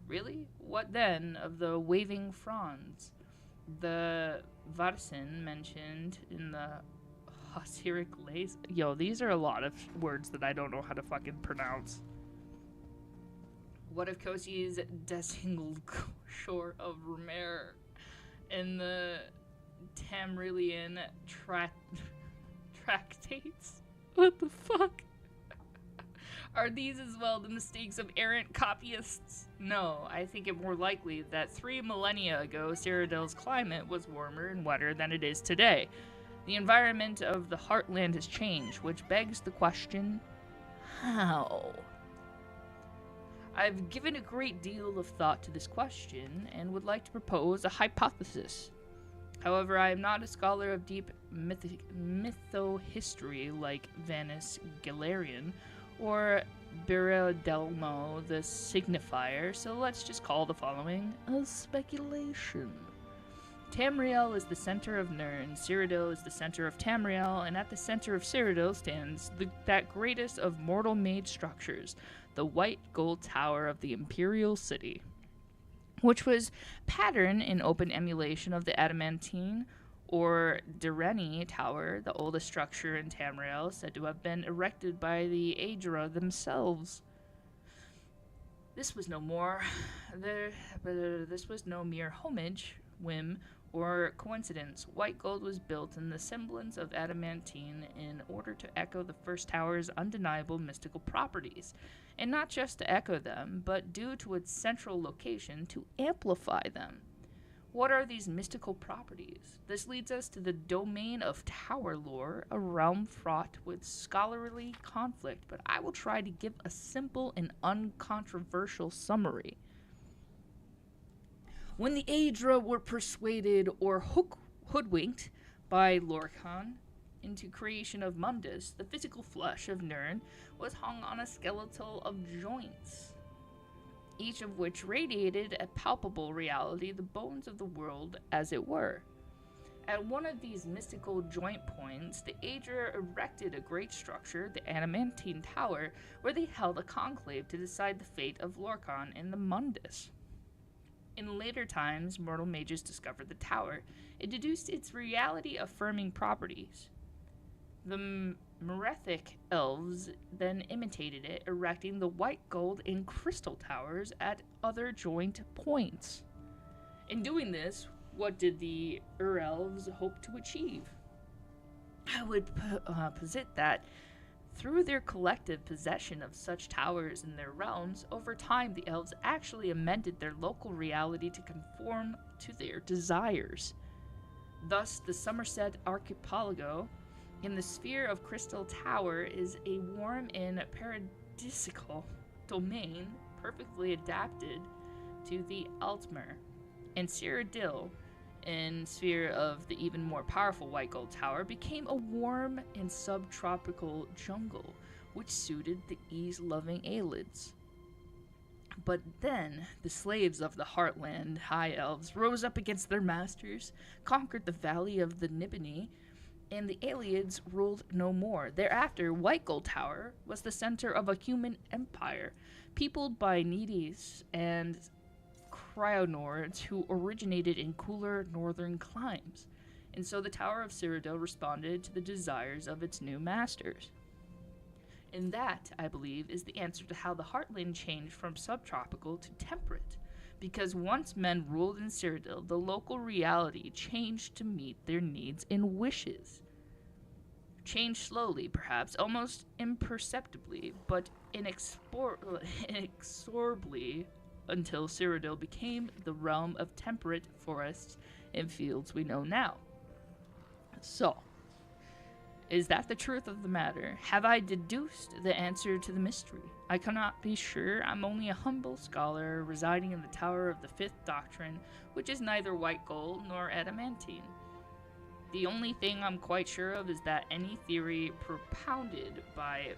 Really? What then of the waving fronds? The Varsin mentioned in the Hossiric Lays. Yo, these are a lot of words that I don't know how to fucking pronounce. What of Kosi's desingled shore of Rumer and the Tamrillian tractates? What the fuck? Are these as well the mistakes of errant copyists? No, I think it more likely that 3 millennia ago, Cyrodiil's climate was warmer and wetter than it is today. The environment of the heartland has changed, which begs the question, how? I've given a great deal of thought to this question and would like to propose a hypothesis. However, I am not a scholar of deep mytho-history like Vanus Galerian or Biradelmo the Signifier, so let's just call the following a speculation. Tamriel is the center of Nirn, Cyrodiil is the center of Tamriel, and at the center of Cyrodiil stands that greatest of mortal-made structures, the white gold tower of the Imperial City, which was patterned in open emulation of the Adamantine or Direni Tower, the oldest structure in Tamriel, said to have been erected by the Aedra themselves. This was no mere homage, whim, or coincidence. White gold was built in the semblance of adamantine in order to echo the first tower's undeniable mystical properties, and not just to echo them, but due to its central location, to amplify them. What are these mystical properties? This leads us to the domain of tower lore, a realm fraught with scholarly conflict, but I will try to give a simple and uncontroversial summary. When the Aedra were persuaded or hoodwinked by Lorkhan into creation of Mundus, the physical flesh of Nirn was hung on a skeletal of joints, each of which radiated a palpable reality, the bones of the world, as it were. At one of these mystical joint points, the Aedra erected a great structure, the Adamantine Tower, where they held a conclave to decide the fate of Lorkhan and the Mundus. In later times, mortal mages discovered the tower. It deduced its reality-affirming properties. The Merethic elves then imitated it, erecting the white gold and crystal towers at other joint points. In doing this, what did the elves hope to achieve? I would posit that through their collective possession of such towers in their realms, over time the elves actually amended their local reality to conform to their desires. Thus, the Somerset Archipelago in the sphere of Crystal Tower is a warm and paradisical domain perfectly adapted to the Altmer, and Cyrodiil, in sphere of the even more powerful White Gold Tower, became a warm and subtropical jungle, which suited the ease-loving Aelids. But then, the slaves of the Heartland High Elves rose up against their masters, conquered the valley of the Nibini, and the Aelids ruled no more. Thereafter, White Gold Tower was the center of a human empire, peopled by Needies and Cryonords who originated in cooler northern climes, and so the Tower of Cyrodiil responded to the desires of its new masters. And that, I believe, is the answer to how the Heartland changed from subtropical to temperate. Because once men ruled in Cyrodiil, the local reality changed to meet their needs and wishes. Changed slowly, perhaps, almost imperceptibly, but inexorably, until Cyrodiil became the realm of temperate forests and fields we know now. So, is that the truth of the matter? Have I deduced the answer to the mystery? I cannot be sure. I'm only a humble scholar residing in the Tower of the Fifth Doctrine, which is neither white gold nor adamantine. The only thing I'm quite sure of is that any theory propounded by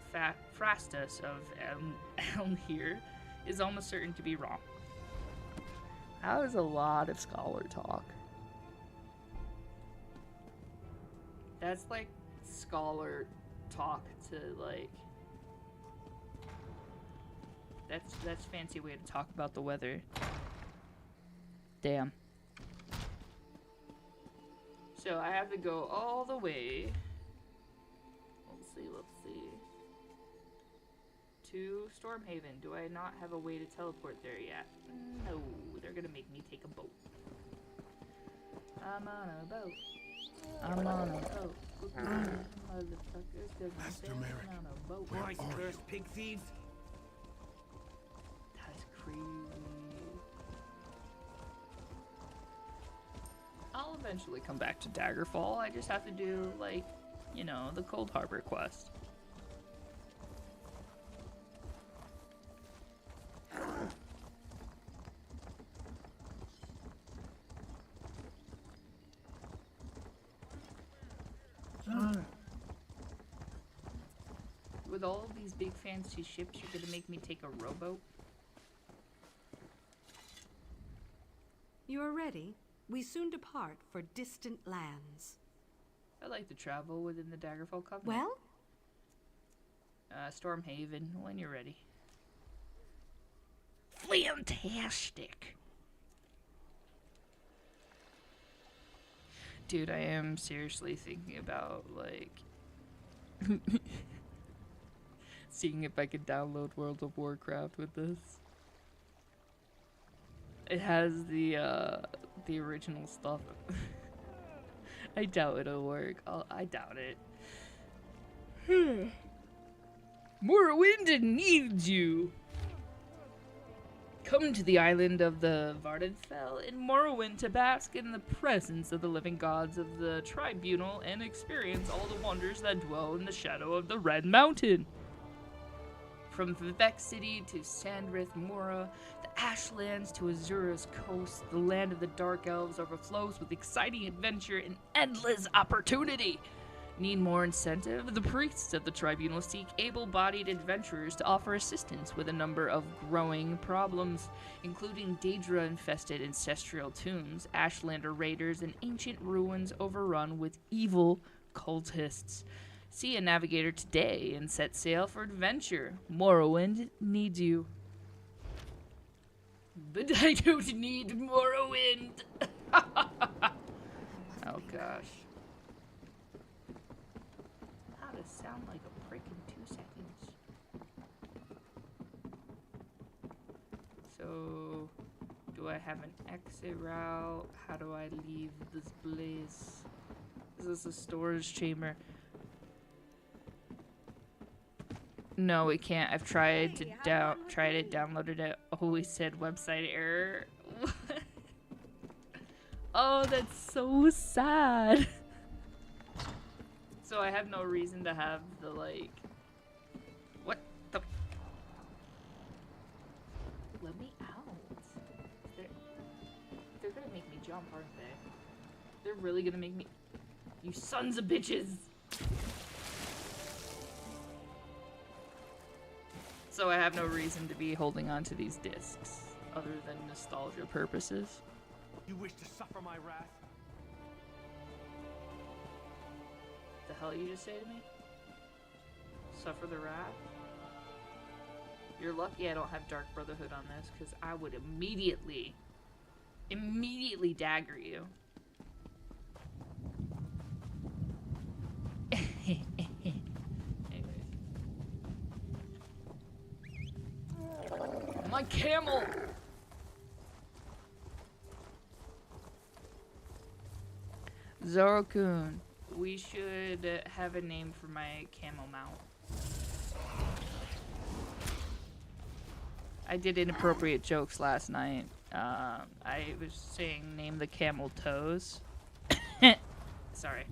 Phrastus of Elmhir is almost certain to be wrong. That was a lot of scholar talk. That's like scholar talk to like... That's fancy way to talk about the weather. Damn. So I have to go all the way. Let's see. To Stormhaven. Do I not have a way to teleport there yet? No, they're gonna make me take a boat. I'm on a boat. Motherfuckers, Master Merrick, on a boat. where are Cursed pig thieves. That is crazy. I'll eventually come back to Daggerfall. I just have to do, like, you know, the Cold Harbor quest. With all of these big fancy ships, you're gonna make me take a rowboat? You are ready? We soon depart for distant lands. I like to travel within the Daggerfall Covenant. Well? Stormhaven, when you're ready. Fantastic! Dude, I am seriously thinking about, like... seeing if I could download World of Warcraft with this. It has the original stuff. I doubt it'll work. I doubt it. Morrowind needs you! Come to the island of the Vardenfell in Morrowind to bask in the presence of the living gods of the Tribunal and experience all the wonders that dwell in the shadow of the Red Mountain. From Vivec City to Sandrith Mora, the Ashlands to Azura's coast, the land of the Dark Elves overflows with exciting adventure and endless opportunity. Need more incentive? The priests of the Tribunal seek able-bodied adventurers to offer assistance with a number of growing problems, including Daedra-infested ancestral tombs, Ashlander raiders, and ancient ruins overrun with evil cultists. See a navigator today and set sail for adventure. Morrowind needs you. But I don't need Morrowind! Oh gosh. How to sound like a prick in 2 seconds. So, do I have an exit route? How do I leave this place? Is this a storage chamber? No, it can't. I've tried to downloaded it. Always said website error. Oh, that's so sad. So I have no reason to have the, like... What the... Let me out. They're gonna make me jump, aren't they? They're really gonna make me... You sons of bitches! So I have no reason to be holding on to these discs, other than nostalgia purposes. You wish to suffer my wrath? The hell you just say to me? Suffer the wrath? You're lucky I don't have Dark Brotherhood on this, because I would immediately dagger you. My camel! Zoro-kun, we should have a name for my camo mount. I did inappropriate jokes last night. I was saying name the camel toes. Sorry.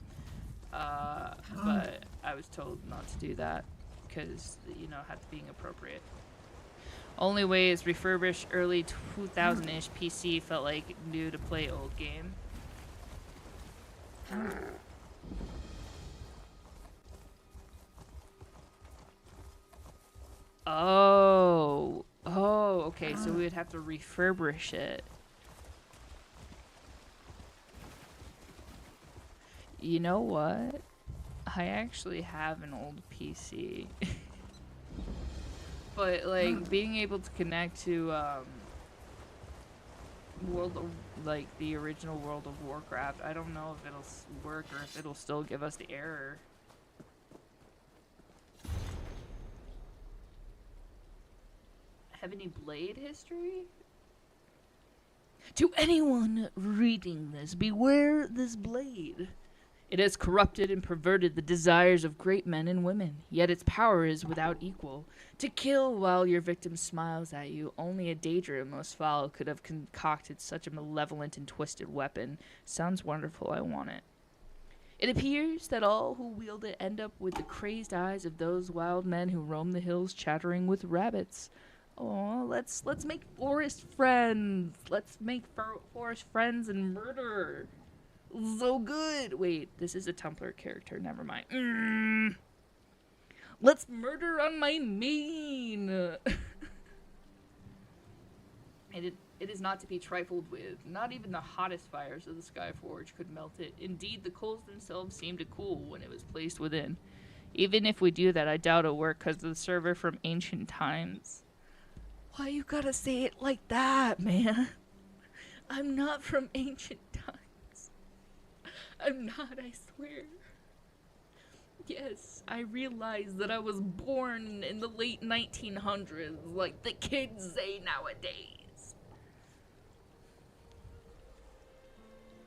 But I was told not to do that because, you know, had to being appropriate. Only way is refurbished early 2000-ish PC felt like new to play old game. Oh, okay, so we would have to refurbish it. You know what? I actually have an old PC. But, like, being able to connect to, the original World of Warcraft, I don't know if it'll work or if it'll still give us the error. Have any Blade history? To anyone reading this, beware this blade. It has corrupted and perverted the desires of great men and women, yet its power is without equal. To kill while your victim smiles at you, only a Daedra most foul could have concocted such a malevolent and twisted weapon. Sounds wonderful, I want it. It appears that all who wield it end up with the crazed eyes of those wild men who roam the hills chattering with rabbits. Oh, let's make forest friends. Let's make forest friends and murder. So good. Wait, this is a Tumblr character. Never mind. Let's murder on my main. It is not to be trifled with. Not even the hottest fires of the Skyforge could melt it. Indeed, the coals themselves seemed to cool when it was placed within. Even if we do that, I doubt it'll work because of the server from ancient times. Why you gotta say it like that, man? I'm not from ancient times. I'm not, I swear. Yes, I realize that I was born in the late 1900s, like the kids say nowadays.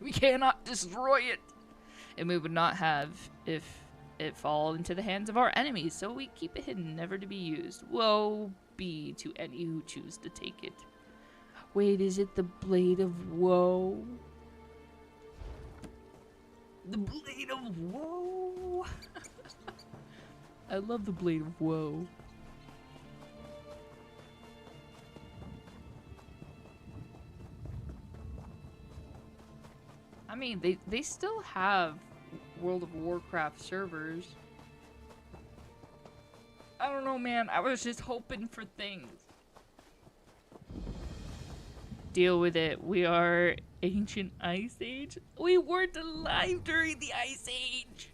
We cannot destroy it. And we would not have if it fall into the hands of our enemies, so we keep it hidden, never to be used. Woe be to any who choose to take it. Wait, is it the Blade of Woe? The Blade of Woe! I love the Blade of Woe. I mean, they still have World of Warcraft servers. I don't know, man. I was just hoping for things. Deal with it. We are ancient Ice Age. We weren't alive during the Ice Age.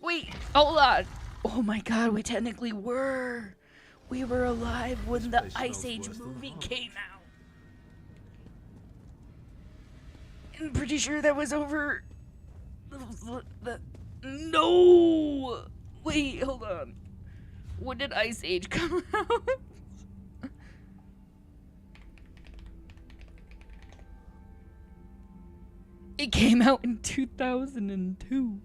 Wait, hold on. Oh my god, we technically were. We were alive when the Ice Age movie came out. I'm pretty sure that was over. No! Wait, hold on. When did Ice Age come out? It came out in 2002.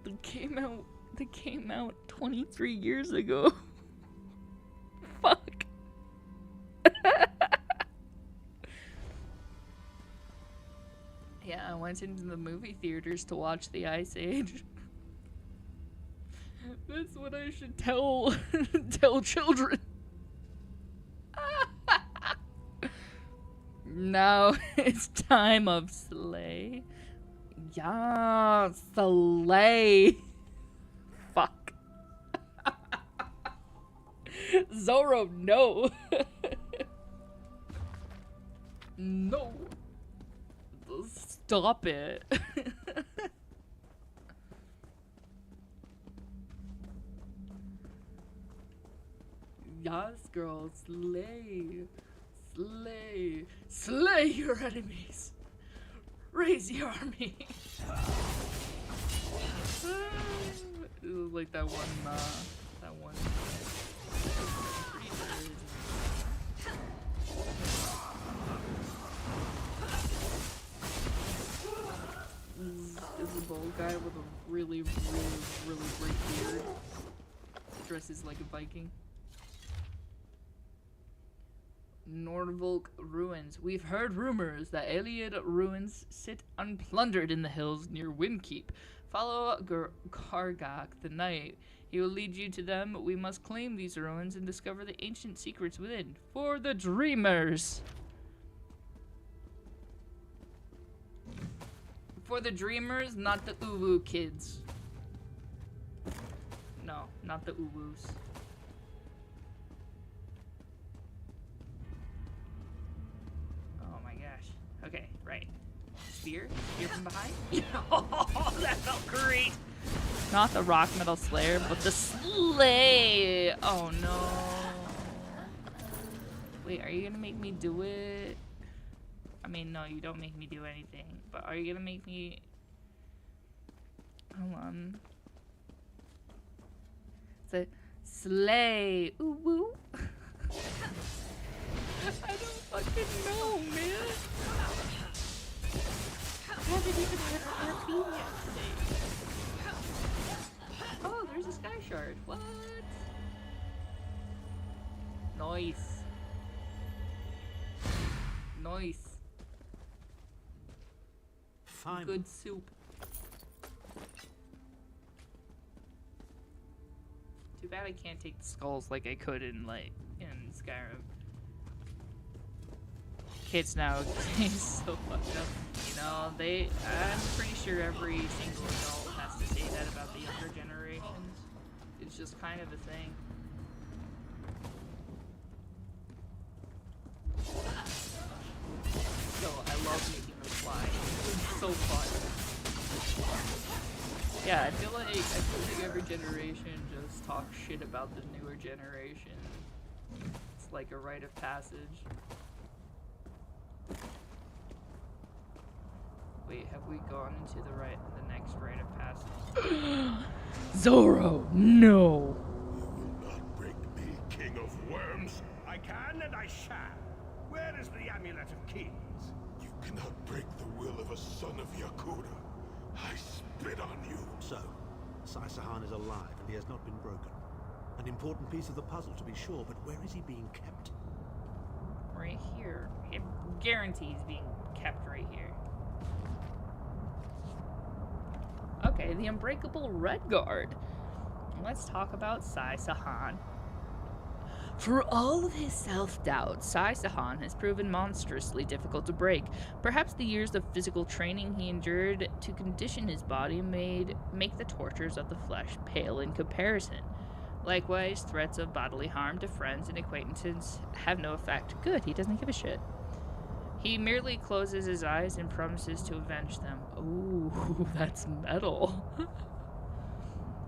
It came out 23 years ago. Fuck. Yeah, I went into the movie theaters to watch the Ice Age. That's what I should tell children. Now it's time of slay. Yeah, slay. Fuck. Zoro, no. No. Stop it. Yes, girl, slay. Slay. Slay your enemies. Raise your army. It was like that one guy with a really, really, really great beard. Dresses like a Viking. Nordvolk ruins. We've heard rumors that Iliad ruins sit unplundered in the hills near Windkeep. Follow Kargak the knight. He will lead you to them. We must claim these ruins and discover the ancient secrets within. For the dreamers! For the dreamers, not the uwu kids. No, not the uwus. Oh my gosh. Okay, right. Spear? Spear from behind? Oh, that felt great! Not the rock metal slayer, but the slay! Oh no. Wait, are you gonna make me do it? I mean, no, you don't make me do anything. But are you gonna make me... Hold on. It's a slay. Ooh woo. I don't fucking know, man. I haven't even had an RP yet today. Oh, there's a sky shard. What? Nice. Nice. Fine. Good soup. Too bad I can't take the skulls like I could in Skyrim. Kids now taste so fucked up. You know, I'm pretty sure every single adult has to say that about the younger generations. It's just kind of a thing. So I love making them fly. It's so fun. Yeah, I feel like every generation just talks shit about the newer generation. It's like a rite of passage. Wait, have we gone into the next rite of passage? Zoro, no! You will not break me, King of Worms. I can and I shall. Where is the Amulet of Kings? You cannot break the will of a son of Yakuda. I spit on you. So, Sai-Sahan is alive and he has not been broken. An important piece of the puzzle to be sure, but where is he being kept? Right here. It guarantees being kept right here. Okay, the Unbreakable Redguard. Let's talk about Sai-Sahan. For all of his self-doubt, Sai-Sahan has proven monstrously difficult to break. Perhaps the years of physical training he endured to condition his body make the tortures of the flesh pale in comparison. Likewise, threats of bodily harm to friends and acquaintances have no effect. Good, he doesn't give a shit. He merely closes his eyes and promises to avenge them. Ooh, that's metal.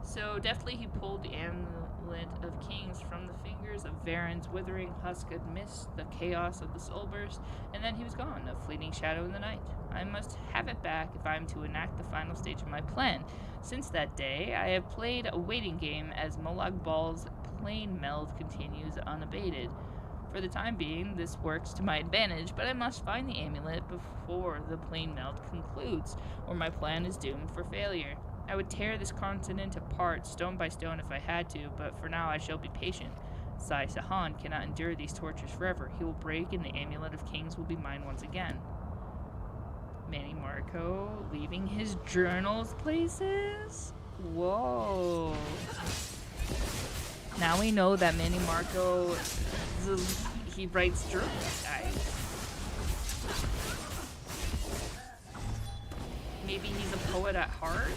So deftly he pulled the Amulet of Kings from the fingers of Varen's withering husk amidst the chaos of the Soulburst, and then he was gone, a fleeting shadow in the night. I must have it back if I am to enact the final stage of my plan. Since that day, I have played a waiting game as Molag Bal's plane meld continues unabated. For the time being, this works to my advantage, but I must find the amulet before the plane melt concludes, or my plan is doomed for failure. I would tear this continent apart stone by stone if I had to, but for now I shall be patient. Sai-Sahan cannot endure these tortures forever. He will break and the Amulet of Kings will be mine once again. Manny Marco leaving his journals places? Whoa. Now we know that Manny Marco, he writes journals, guys. Maybe he's a poet at heart?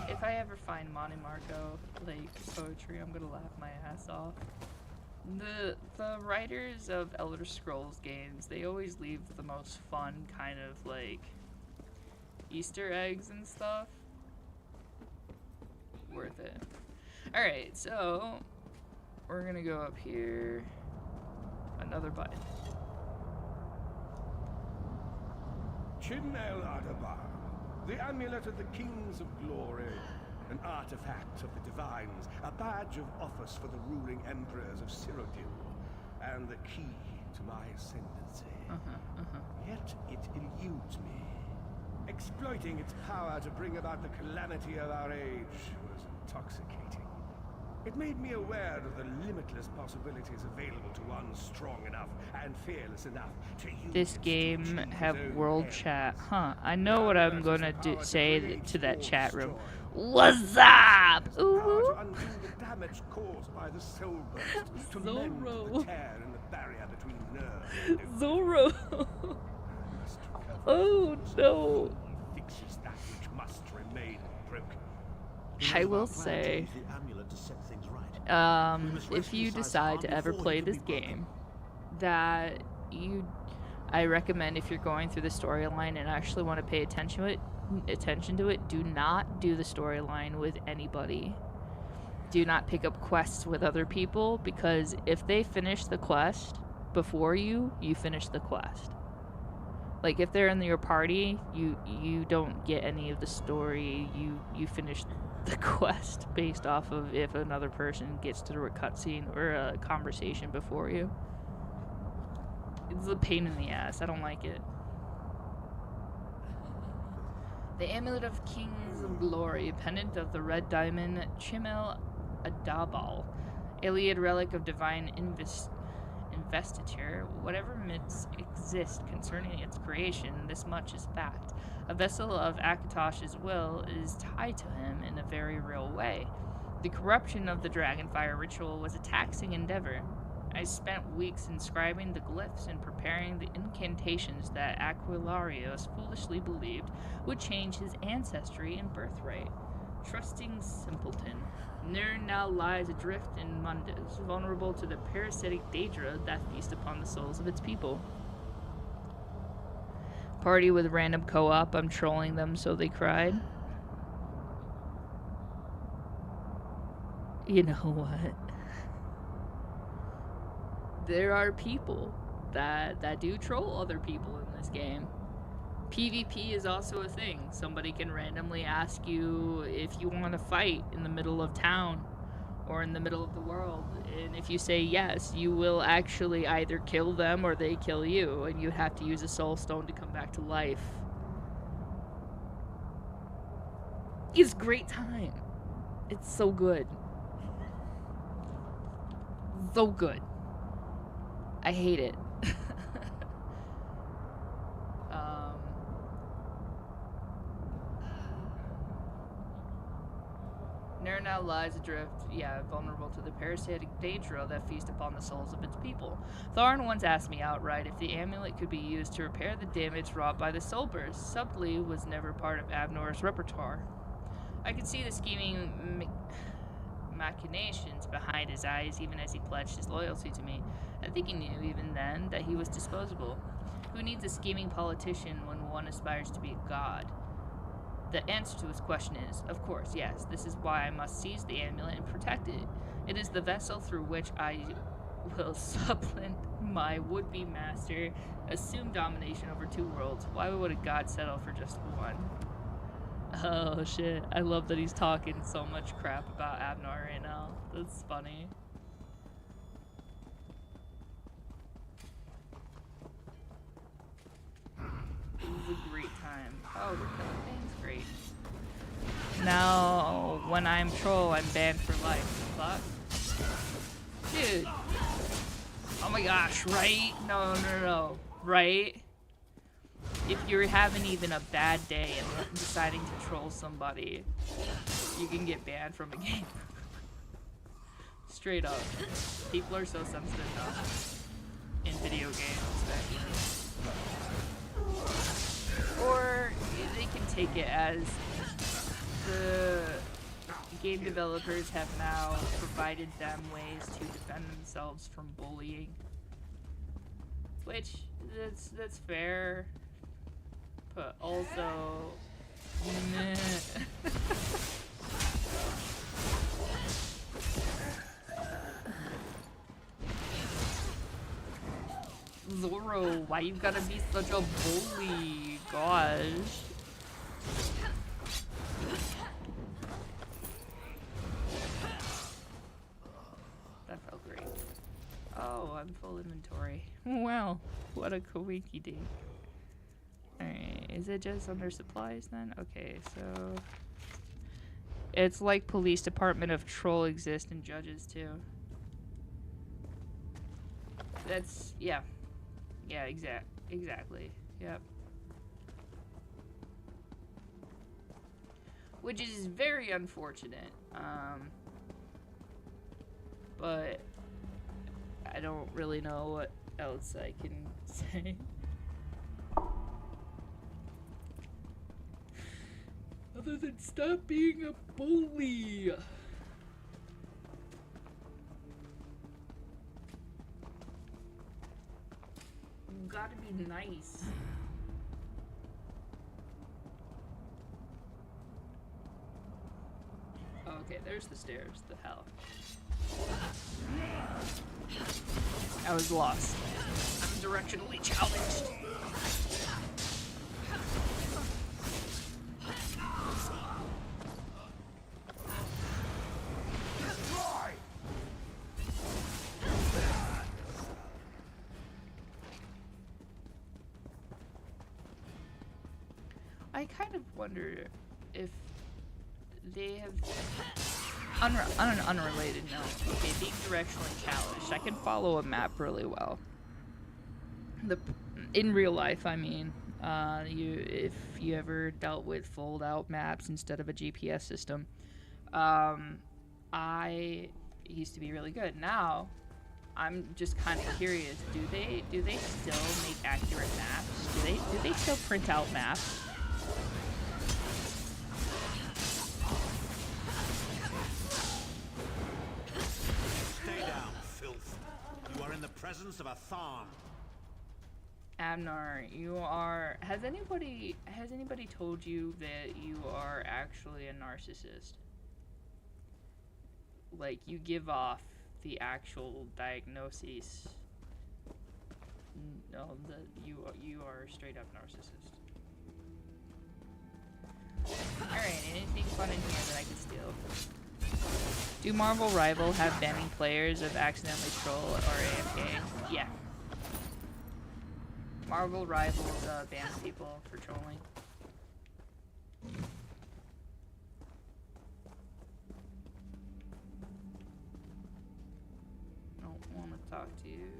If I ever find Manny Marco, like, poetry, I'm gonna laugh my ass off. The writers of Elder Scrolls games, they always leave the most fun kind of, like, Easter eggs and stuff. Worth it. Alright, so we're gonna go up here. Another button. Chin El Adabar, the Amulet of the Kings of Glory, an artifact of the Divines, a badge of office for the ruling emperors of Cyrodiil, and the key to my ascendancy. Yet it eludes me. Exploiting its power to bring about the calamity of our age was intoxicating. It made me aware of the limitless possibilities available to one strong enough and fearless enough to use This game have world chat. Huh. I know what I'm gonna say to that chat room. What's up? Ooh. To undo the damage caused by the soul burst, to mend the tear in the barrier between nerve and Zoro. Oh no. fixes that which must remain broken. I will say, if you decide to ever play this game, I recommend if you're going through the storyline and actually want to pay attention to it, do not do the storyline with anybody. Do not pick up quests with other people, because if they finish the quest before you finish the quest. Like, if they're in your party, you don't get any of the story. You finish the quest based off of if another person gets through a cutscene or a conversation before you. It's a pain in the ass. I don't like it. The Amulet of Kings of Glory, pendant of the Red Diamond, Chimel Adabal, Iliad relic of divine investiture. Whatever myths exist concerning its creation, this much is fact. A vessel of Akatosh's will is tied to him in a very real way. The corruption of the Dragonfire ritual was a taxing endeavor. I spent weeks inscribing the glyphs and preparing the incantations that Aquilarios foolishly believed would change his ancestry and birthright. Trusting simpleton, Nir now lies adrift in Mundus, vulnerable to the parasitic Daedra that feast upon the souls of its people. Party with random co-op, I'm trolling them so they cried. You know what? There are people that do troll other people in this game. PvP is also a thing. Somebody can randomly ask you if you want to fight in the middle of town or in the middle of the world, and if you say yes, you will actually either kill them or they kill you, and you have to use a soul stone to come back to life. It's a great time. It's so good. So good. I hate it. Nir now lies adrift, vulnerable to the parasitic Daedra that feast upon the souls of its people. Tharn once asked me outright if the amulet could be used to repair the damage wrought by the soul burst. Subtly was never part of Abnor's repertoire. I could see the scheming machinations behind his eyes even as he pledged his loyalty to me. I think he knew even then that he was disposable. Who needs a scheming politician when one aspires to be a god? The answer to his question is, of course, yes. This is why I must seize the amulet and protect it. It is the vessel through which I will supplant my would-be master, assume domination over two worlds. Why would a god settle for just one? Oh shit, I love that he's talking so much crap about Abnor right now. That's funny. This is a great time. Oh, we're killing things? Great. Now, when I'm troll, I'm banned for life. Fuck. Dude. Oh my gosh, right? No. Right? If you're having even a bad day and deciding to troll somebody, you can get banned from a game. Straight up. People are so sensitive now in video games. Or they can take it as the game developers have now provided them ways to defend themselves from bullying. Which, that's fair. But also, meh. Zoro, why you gotta be such a bully? Gosh. That felt great. Oh, I'm full inventory. Wow, what a coinky dink. Alright. Is it just under supplies then? Okay, so it's like police department of troll exist and judges too. That's yeah, exactly. Yep. Which is very unfortunate. But I don't really know what else I can say. Other than stop being a bully. You gotta be nice. Oh, okay, there's the stairs. The hell. I was lost. I'm directionally challenged. I kind of wonder if they have, on an unrelated note, okay, being directionally challenged, I can follow a map really well. In real life, I mean, if you ever dealt with fold-out maps instead of a GPS system, I used to be really good. Now, I'm just kind of curious. Do they still make accurate maps? Do they still print out maps? Presence of a Tharn. Abnar, you are. Has anybody told you that you are actually a narcissist? Like, you give off the actual diagnosis. No, you are a straight up narcissist. Alright, anything fun in here that I could steal? Do Marvel Rival have banning players of accidentally troll or AFK? Yeah. Marvel Rivals bans people for trolling. Don't want to talk to you.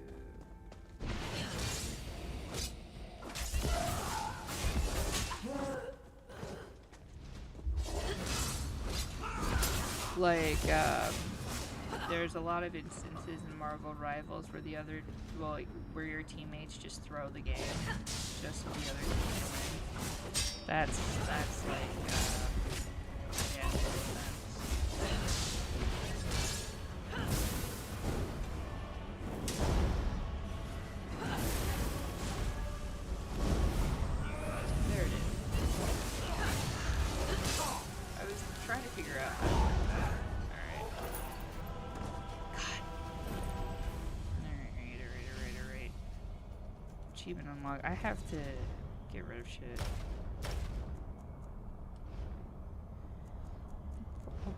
Like, there's a lot of instances in Marvel Rivals where where your teammates just throw the game just so the other team can win. That's like, yeah, there it is. I was trying to figure out how to do that. Alright. Achievement unlocked. I have to get rid of shit.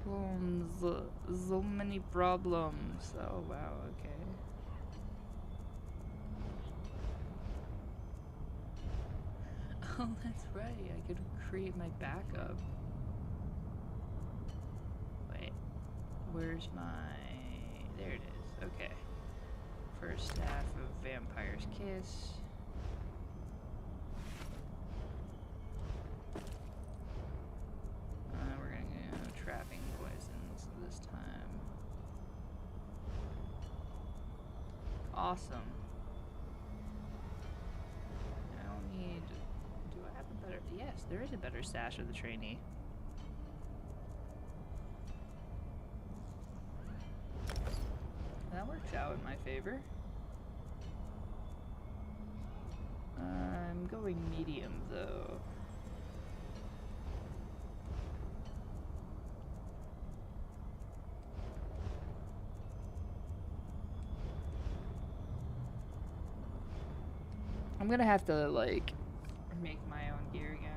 Problems. So many problems. Oh wow, okay. Oh, that's right. I could create my backup. Wait. Where's my... There it is. Okay. First staff of Vampire's Kiss. We're gonna go trapping poisons this time. Awesome. I don't need... Do I have a better... Yes, there is a better stash of the trainee. That works out in my favor. I'm going medium though. I'm gonna have to like make my own gear again.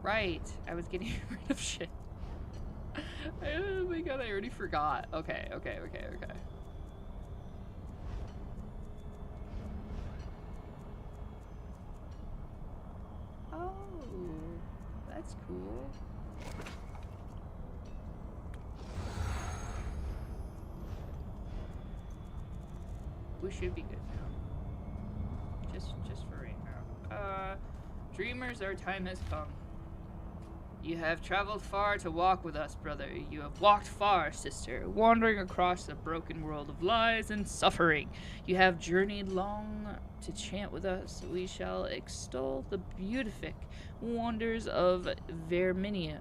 Right, I was getting rid of shit. Oh my god, I already forgot. Okay. that's cool. We should be good now. Just for right now. Dreamers, our time has come. You have traveled far to walk with us, brother. You have walked far, sister, wandering across the broken world of lies and suffering. You have journeyed long to chant with us. We shall extol the beatific wonders of Vermina.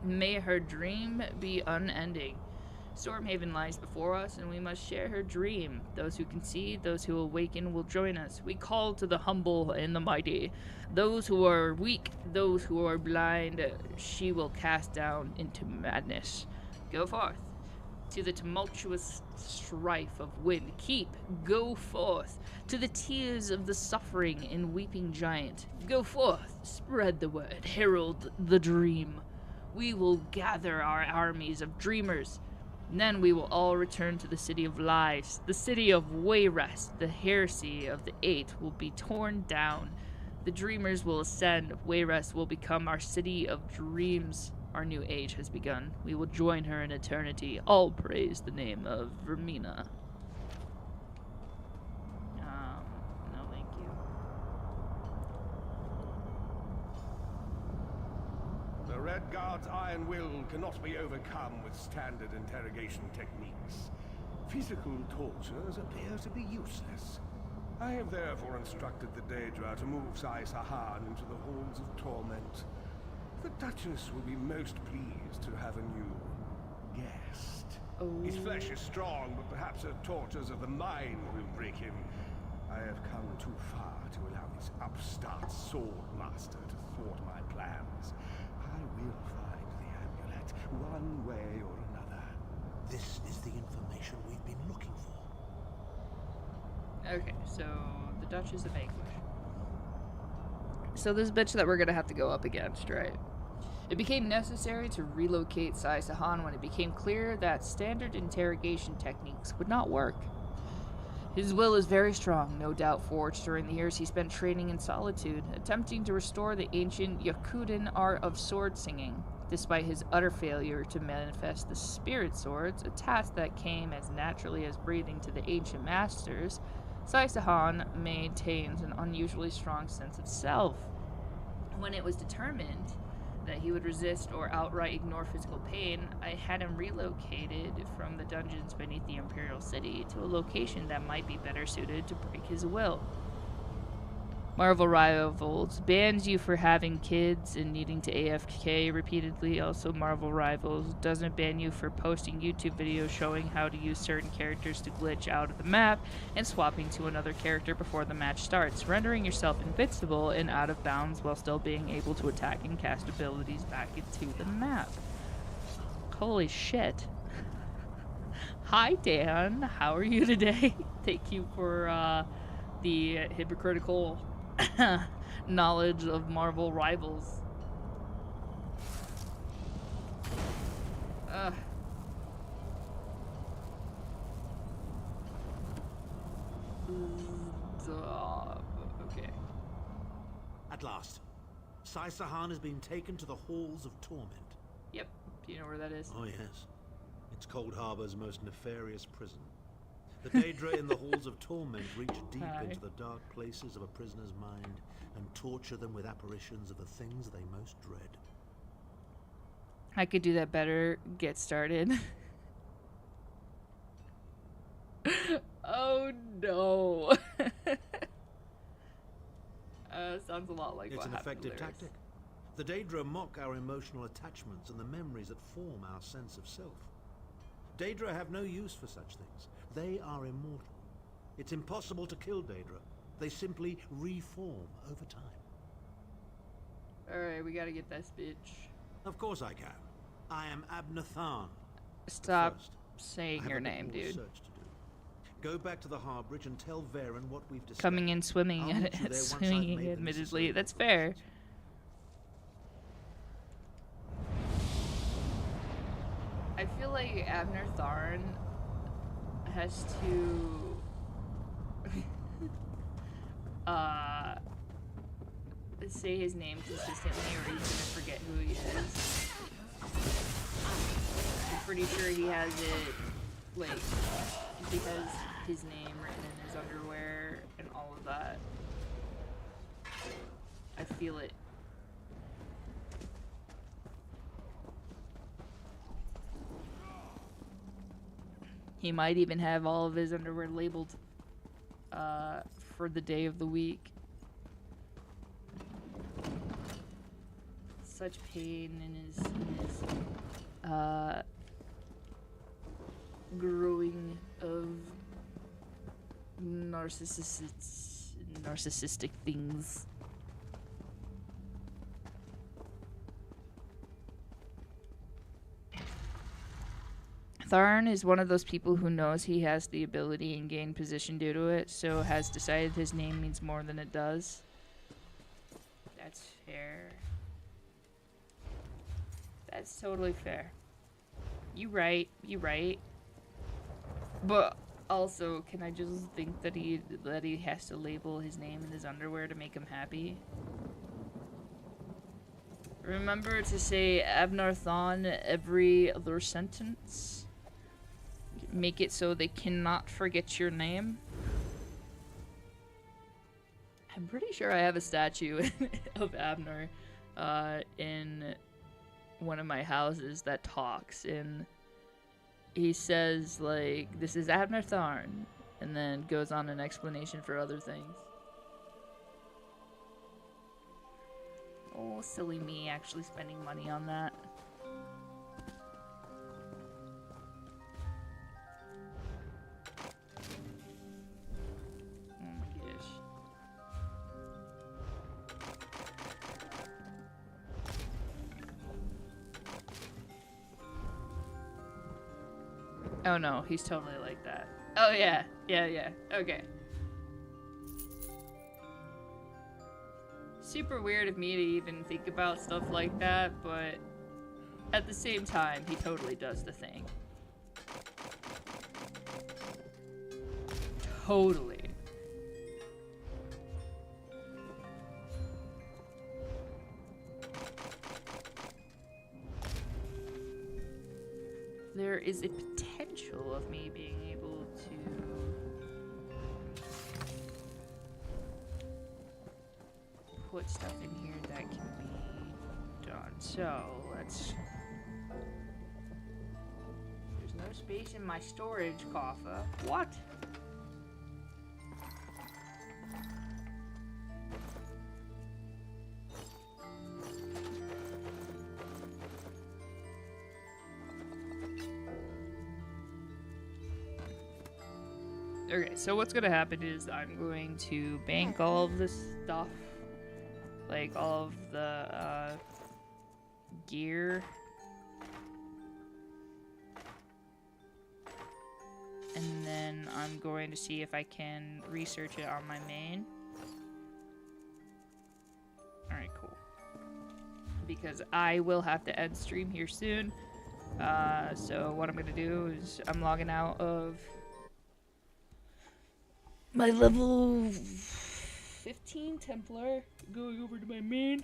May her dream be unending. Stormhaven lies before us, and we must share her dream. Those who concede, those who awaken will join us. We call to the humble and the mighty. Those who are weak, those who are blind, she will cast down into madness. Go forth to the tumultuous strife of wind. Go forth to the tears of the suffering and weeping giant. Go forth, spread the word, herald the dream. We will gather our armies of dreamers. And then we will all return to the city of lies, the city of Wayrest. The heresy of the Eight will be torn down. The dreamers will ascend. Wayrest will become our city of dreams. Our new age has begun. We will join her in eternity. All praise the name of Vermina. No thank you. The Red Guard's iron will cannot be overcome with standard interrogation techniques. Physical tortures appear to be useless. I have therefore instructed the Daedra to move Sai Sahan into the halls of torment. The Duchess will be most pleased to have a new guest. His flesh is strong, but perhaps her tortures of the mind will break him. I have come too far to allow this upstart sword master to thwart my plans. I will find the amulet, one way or another. This is the information we've been looking for. Okay, so the Duchess of Vanquish. So this bitch that we're gonna have to go up against, right? It became necessary to relocate Sai Sahan when it became clear that standard interrogation techniques would not work. His will is very strong, no doubt forged during the years he spent training in solitude, attempting to restore the ancient Yakudan art of sword singing. Despite his utter failure to manifest the spirit swords, a task that came as naturally as breathing to the ancient masters, Sai Sahan maintains an unusually strong sense of self. When it was determined that he would resist or outright ignore physical pain, I had him relocated from the dungeons beneath the Imperial City to a location that might be better suited to break his will. Marvel Rivals bans you for having kids and needing to AFK repeatedly. Also, Marvel Rivals doesn't ban you for posting YouTube videos showing how to use certain characters to glitch out of the map and swapping to another character before the match starts, rendering yourself invincible and out of bounds while still being able to attack and cast abilities back into the map. Holy shit. Hi, Dan. How are you today? Thank you for the hypocritical knowledge of Marvel Rivals. Okay. At last, Sai Sahan has been taken to the Halls of Torment. Yep. Do you know where that is? Oh yes. It's Cold Harbor's most nefarious prison. The Daedra in the Halls of Torment reach deep into the dark places of a prisoner's mind and torture them with apparitions of the things they most dread. I could do that better. Get started. Oh no. Sounds a lot like it's what an happened to effective Lyris. tactic. The Daedra mock our emotional attachments and the memories that form our sense of self. Daedra have no use for such things. They are immortal. It's impossible to kill Daedra. They simply reform over time. Alright, we gotta get this bitch. Of course I can. I am Abnathan. Stop First, saying I have your a name, little dude. research to do. Go back to the Harbridge and tell Varen what we've discussed. Coming in swimming, I'll meet you there once I've swinging made the admittedly. necessary That's fair. I feel like Abner Tharn has to say his name consistently or he's gonna forget who he is. I'm pretty sure he has it, like, he has his name written in his underwear and all of that. I feel it. He might even have all of his underwear labeled for the day of the week. Such pain in his growing of narcissistic things. Tharn is one of those people who knows he has the ability and gained position due to it, so has decided his name means more than it does. That's fair. That's totally fair. You right. But also, can I just think that he has to label his name in his underwear to make him happy? Remember to say Abnar Thon every other sentence. Make it so they cannot forget your name. I'm pretty sure I have a statue of Abner in one of my houses that talks, and he says, like, this is Abner Tharn, and then goes on an explanation for other things. Oh, silly me actually spending money on that. Oh my gosh. Oh no, he's totally like that. Oh yeah, okay. Super weird of me to even think about stuff like that, but at the same time, he totally does the thing. Totally. There is a potential of me being able to put stuff in here that can be done. So, let's... There's no space in my storage coffer. What? Okay, so what's gonna happen is I'm going to bank all of this stuff, like all of the gear, and then I'm going to see if I can research it on my main. Alright, cool. Because I will have to end stream here soon, so what I'm gonna do is I'm logging out of my level 15 Templar, going over to my main,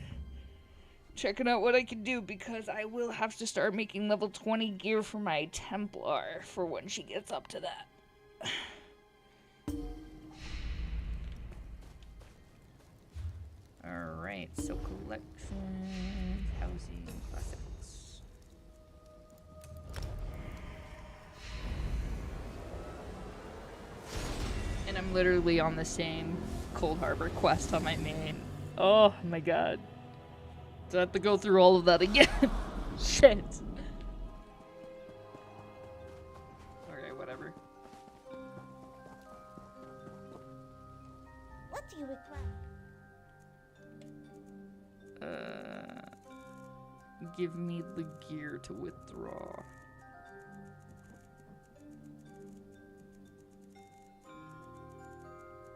checking out what I can do, because I will have to start making level 20 gear for my Templar for when she gets up to that. Alright, so collection, housing, classics. And I'm literally on the same Cold Harbor quest on my main. Oh my god. Do I have to go through all of that again? Shit. Okay, whatever. What do you require? Give me the gear to withdraw.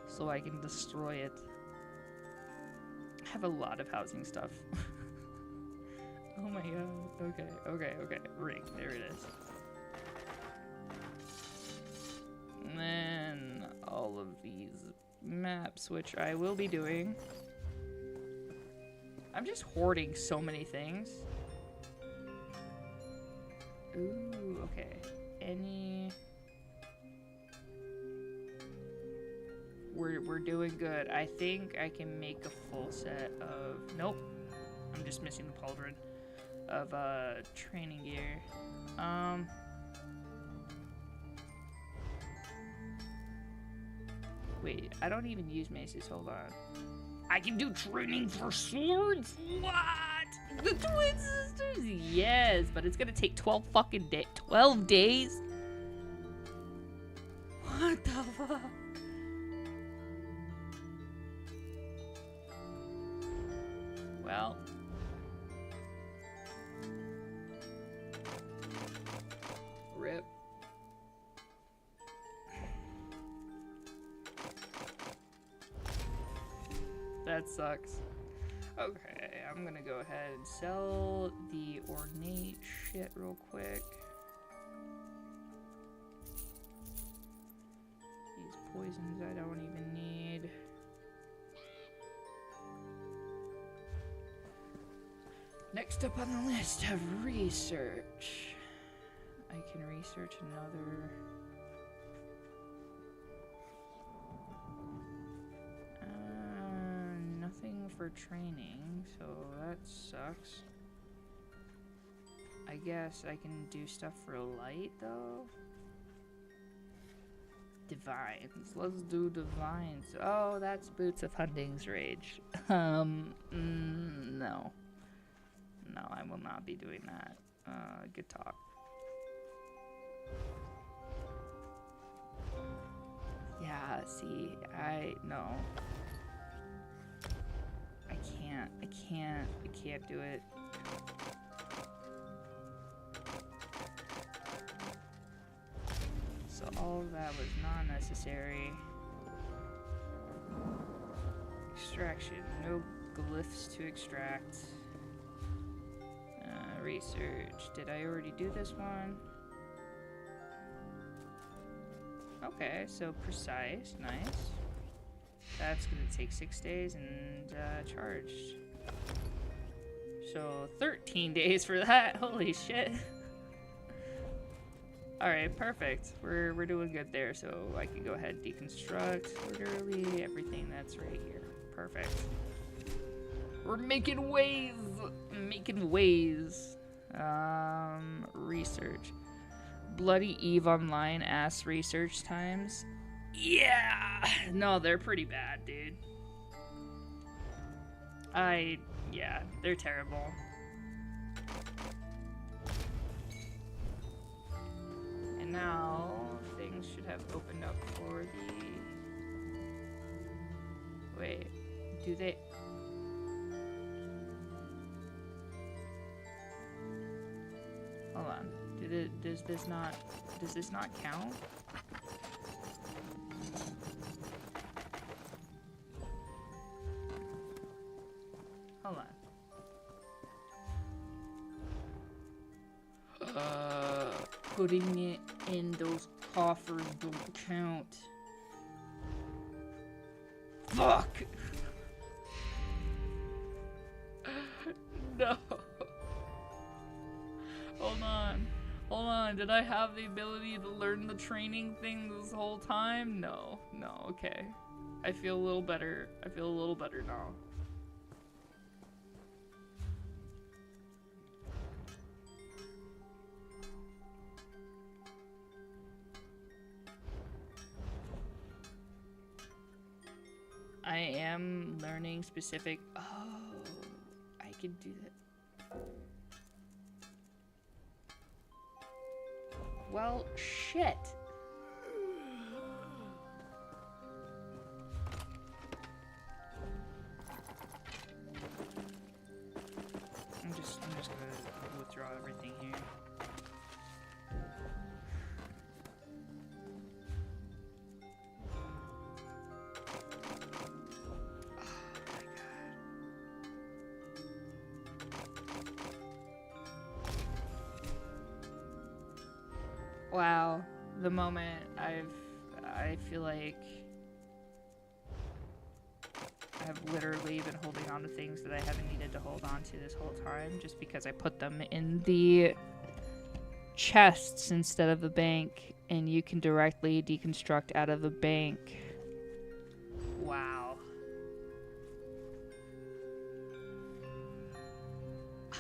So I can destroy it. I have a lot of housing stuff. Oh my god. Okay. Ring. There it is. And then all of these maps, which I will be doing. I'm just hoarding so many things. Ooh, okay. We're doing good. I think I can make a full set of... Nope. I'm just missing the pauldron of training gear. Wait, I don't even use maces. Hold on. I can do training for swords? What? The twin sisters? Yes, but it's gonna take 12 fucking days. 12 days? What the fuck? Well. Rip. That sucks. Okay, I'm gonna go ahead and sell the ornate shit real quick. These poisons I don't even need. Next up on the list of research. I can research another... nothing for training, so that sucks. I guess I can do stuff for light, though. Divines. Let's do divines. Oh, that's Boots of Hunting's Rage. No. No, I will not be doing that. Good talk. Yeah, see, no. I can't do it. So all of that was not necessary. Extraction, no glyphs to extract. Research, did I already do this one? Okay, so precise, nice. That's gonna take 6 days and charged. So 13 days for that. Holy shit. Alright, perfect. We're doing good there, so I can go ahead and deconstruct literally everything that's right here. Perfect. We're making waves! Making waves. Research. Bloody Eve Online ass research times. Yeah! No, they're pretty bad, dude. Yeah, they're terrible. And now, things should have opened up for the... Wait, do they... Hold on. Does this not count? Hold on. Putting it in those coffers don't count. Fuck! No. Hold on, did I have the ability to learn the training thing this whole time? No, okay. I feel a little better now. I am learning specific... Oh, I can do that. Well, shit. I'm just gonna withdraw everything here. Wow, the moment I feel like have literally been holding on to things that I haven't needed to hold on to this whole time, just because I put them in the chests instead of the bank, and you can directly deconstruct out of the bank. Wow.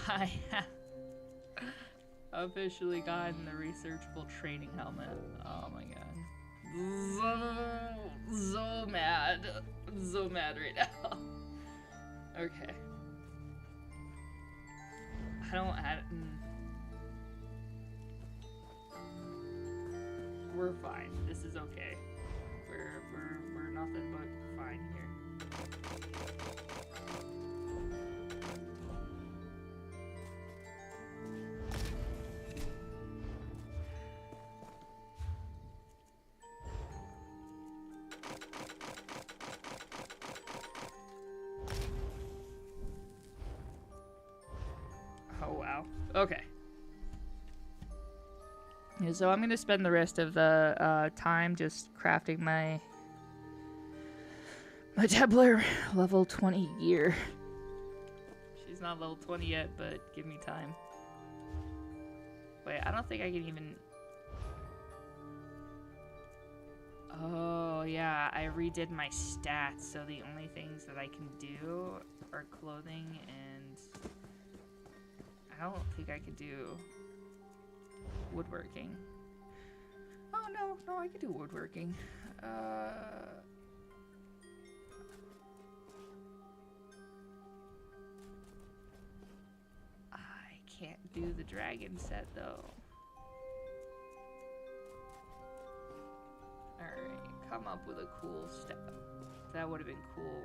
I have officially gotten the researchable training helmet. Oh my god. So mad. So mad right now. Okay. I don't have... We're fine. This is okay. We're nothing but fine here. Oh wow. Okay. Yeah, so I'm gonna spend the rest of the time just crafting my Templar level 20 gear. She's not level 20 yet, but give me time. Wait, I don't think I can even... Oh, yeah, I redid my stats, so the only things that I can do are clothing and... I don't think I could do woodworking. Oh, no, I could do woodworking. I can't do the dragon set, though. Alright, come up with a cool step. That would have been cool.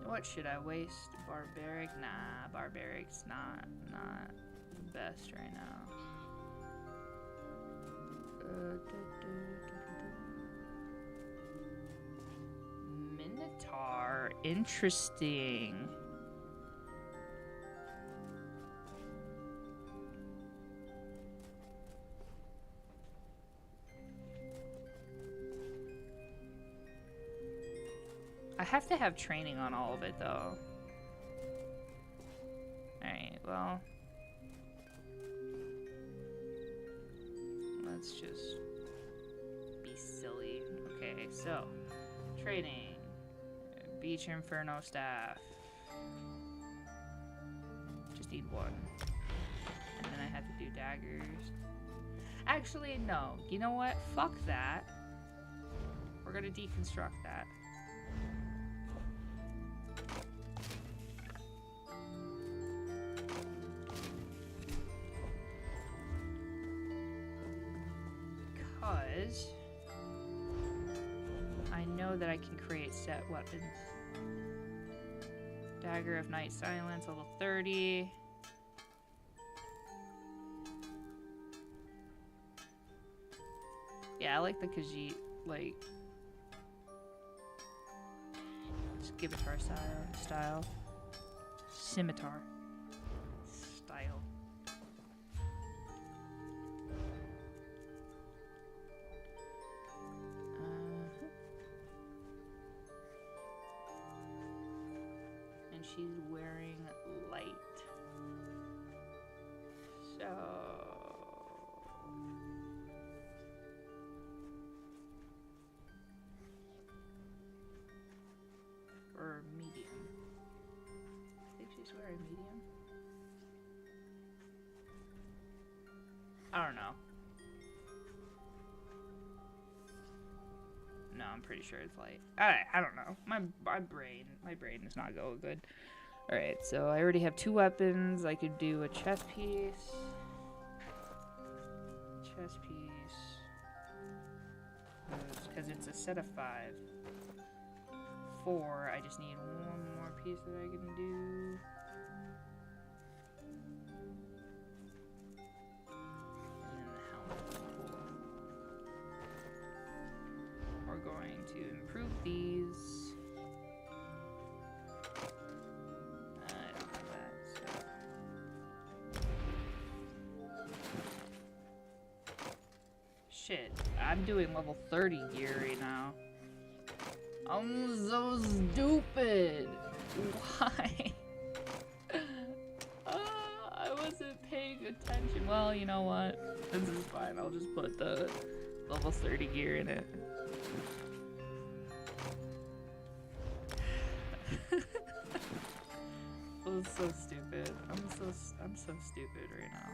What should I waste? Barbaric? Nah, Barbaric's not the best right now. Minotaur. Interesting. I have to have training on all of it, though. Alright, well... let's just be silly. Okay, so... training. Beach Inferno staff. Just need one. And then I have to do daggers. Actually, no. You know what? Fuck that. We're gonna deconstruct that. Because I know that I can create set weapons. Dagger of Night Silence, level 30. Yeah, I like the Khajiit, like, scimitar style. Scimitar style. And she's wearing light. So... or medium. I think she's wearing medium. I don't know. No, I'm pretty sure it's light. I don't know. My brain is not going good. Alright, so I already have 2 weapons. I could do a chest piece. Chest piece. Because it's a set of 5. 4, I just need 1 more piece that I can do. And then the helmet. Cool. We're going to improve these. I don't have that, so. shit. I'm doing level 30 gear right now. I'm so stupid. Why? I wasn't paying attention. Well, you know what? This is fine. I'll just put the level 30 gear in it. That was so stupid. I'm so stupid right now.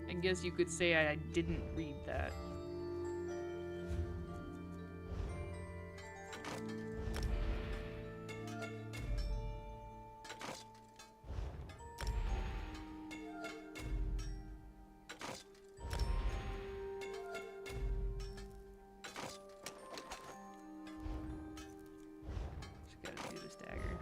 I guess you could say I didn't read that. Just gotta do this dagger.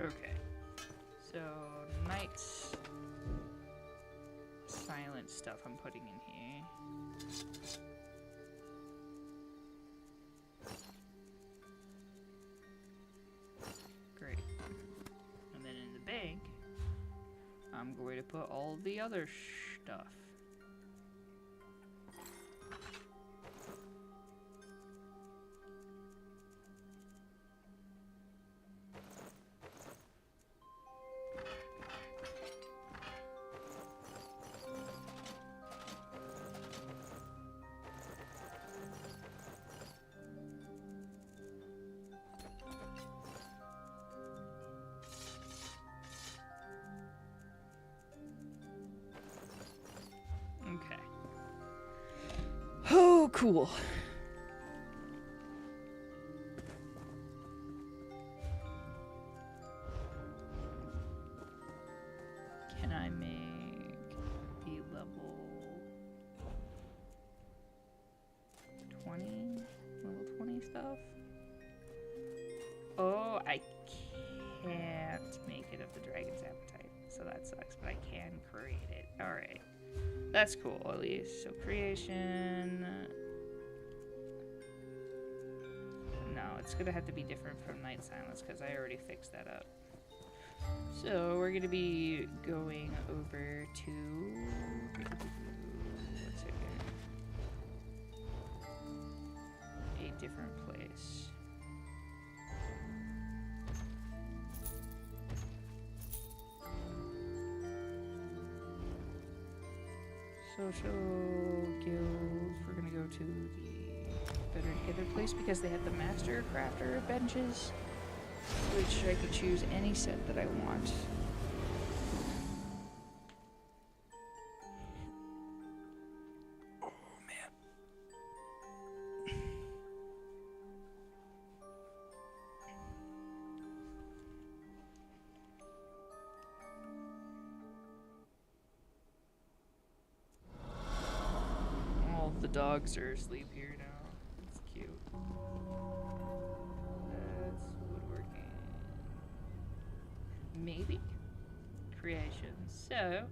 Okay, so Knight's silent stuff I'm putting in here. Great. And then in the bank, I'm going to put all the other stuff. Okay. Oh, cool. Can I make the level 20? Level 20 stuff? Oh, I can't make it of the Dragon's Appetite, so that sucks, but I can create it. Alright. That's cool, at least. So creation... No, it's gonna have to be different from Night Silence, because I already fixed that up. So we're gonna be going over to... One second. A different place. Social guilds. We're gonna go to the Better Hither place because they have the Master Crafter benches, which I could choose any set that I want. Oh man. All of the dogs are asleep here now. It's cute. That's woodworking. Maybe. Creation. So,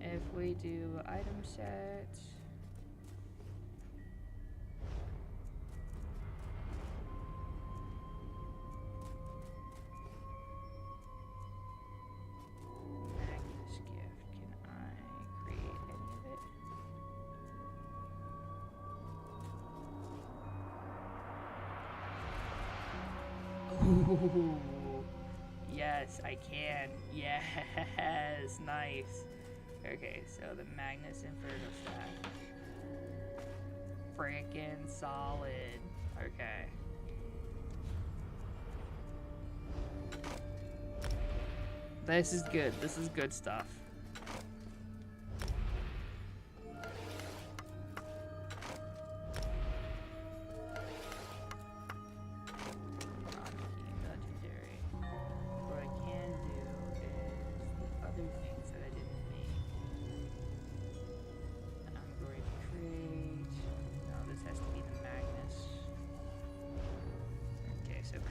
if we do item set. Magnus gift. Can I create any of it? Ooh, yes, I can. Yes, nice. Okay, so the Magnus Inferno staff. Frickin' solid. Okay. This is good. This is good stuff.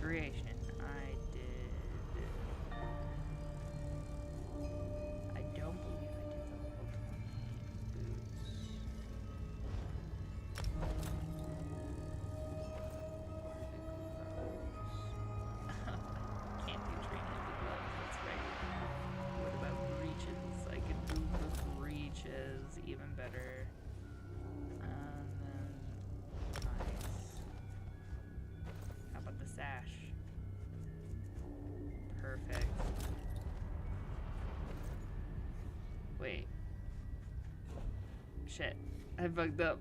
creation. I did. I don't believe I did the level 20 boots. Can't do training with gloves, that's right. What about breeches? I could do the breeches even better. Nice. How about the sash? Perfect. Wait. Shit. I bugged up.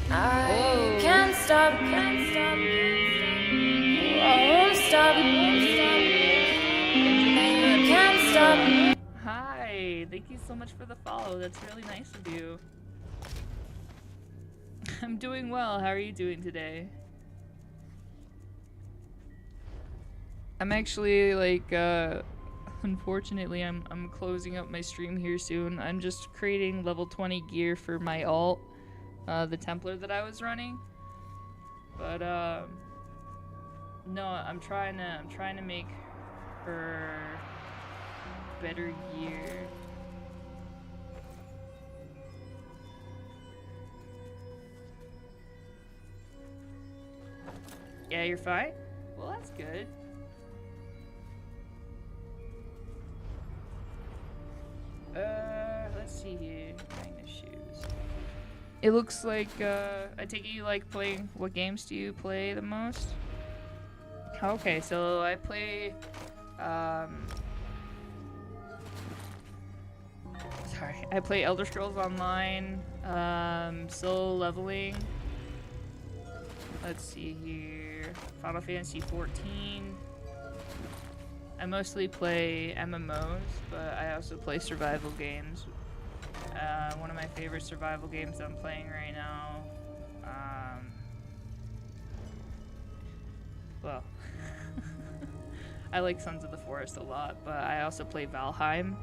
I can't stop, I won't stop, I can't stop. Hi, thank you so much for the follow. That's really nice of you. I'm doing well. How are you doing today? I'm actually like unfortunately I'm closing up my stream here soon. I'm just creating level 20 gear for my alt, the Templar that I was running. But no, I'm trying to make her better gear. Yeah, you're fine? Well, that's good. Let's see here. Magnus shoes. It looks like, I take it you like playing, what games do you play the most? Okay, so I play, sorry, I play Elder Scrolls Online, solo leveling. Let's see here, Final Fantasy 14. I mostly play MMOs, but I also play survival games. One of my favorite survival games I'm playing right now, well, I like Sons of the Forest a lot, but I also play Valheim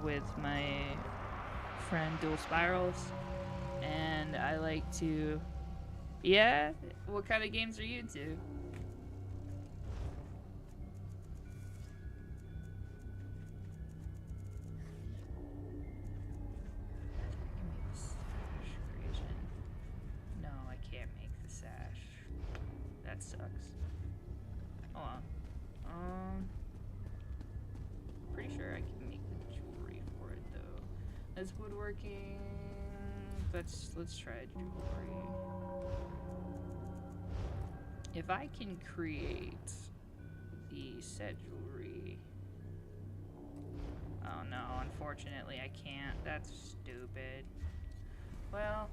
with my friend Dual Spirals, and I like to, yeah, what kind of games are you into? No, I can't make the sash. That sucks. Hold on. Pretty sure I can make the jewelry for it though. That's woodworking. Let's try jewelry. If I can create the set jewelry. Oh no, unfortunately I can't. That's stupid. Well,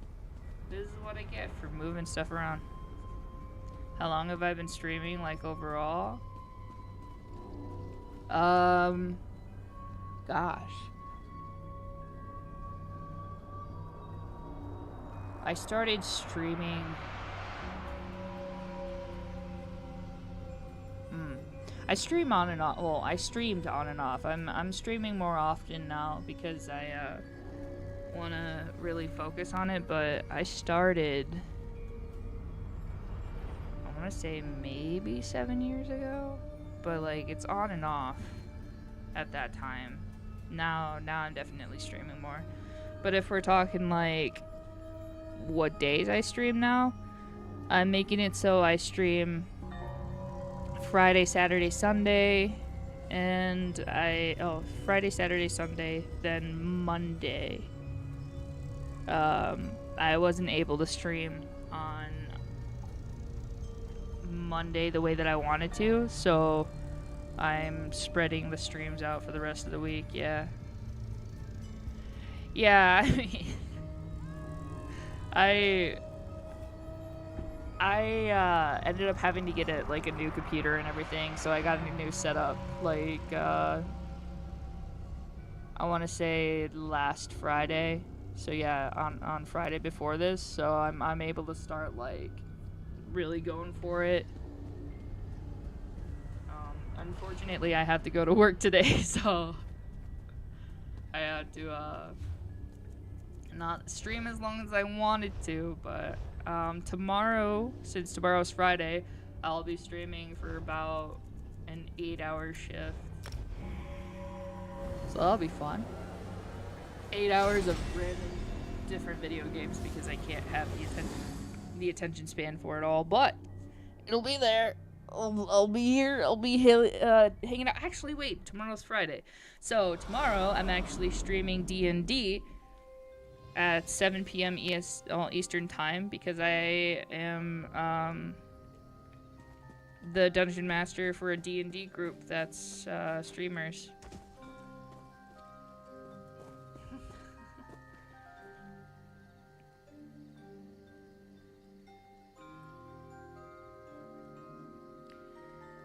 this is what I get for moving stuff around. How long have I been streaming, like, overall? Gosh. I started streaming... I stream on and off. Well, I streamed on and off. I'm streaming more often now because I, want to really focus on it, but I started... I want to say maybe 7 years ago, but like it's on and off at that time. Now I'm definitely streaming more. But if we're talking like what days I stream now, I'm making it so I stream Friday, Saturday, Sunday, and Friday, Saturday, Sunday, then Monday. I wasn't able to stream on Monday the way that I wanted to, so I'm spreading the streams out for the rest of the week, yeah. Yeah, I mean, I ended up having to get a new computer and everything, so I got a new setup, like, I want to say last Friday. So yeah, on Friday before this, so I'm able to start like really going for it. Unfortunately, I have to go to work today, so I had to not stream as long as I wanted to, but Tomorrow, since tomorrow's Friday, I'll be streaming for about an 8-hour shift. So that'll be fun. 8 hours of random different video games because I can't have the attention span for it all, but it'll be there. I'll be here. I'll be hanging out. Actually, wait. Tomorrow's Friday. So tomorrow I'm actually streaming D&D at 7 p.m. Eastern time because I am the dungeon master for a D&D group that's streamers.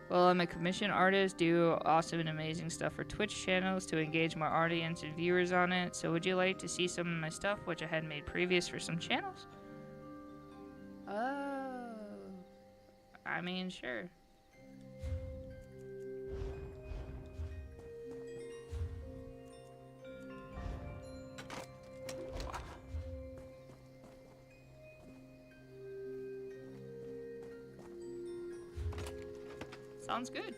Well, I'm a commissioned artist, do awesome and amazing stuff for Twitch channels to engage my audience and viewers on it. So would you like to see some of my stuff, which I had made previous for some channels? Oh. I mean, sure. Sounds good.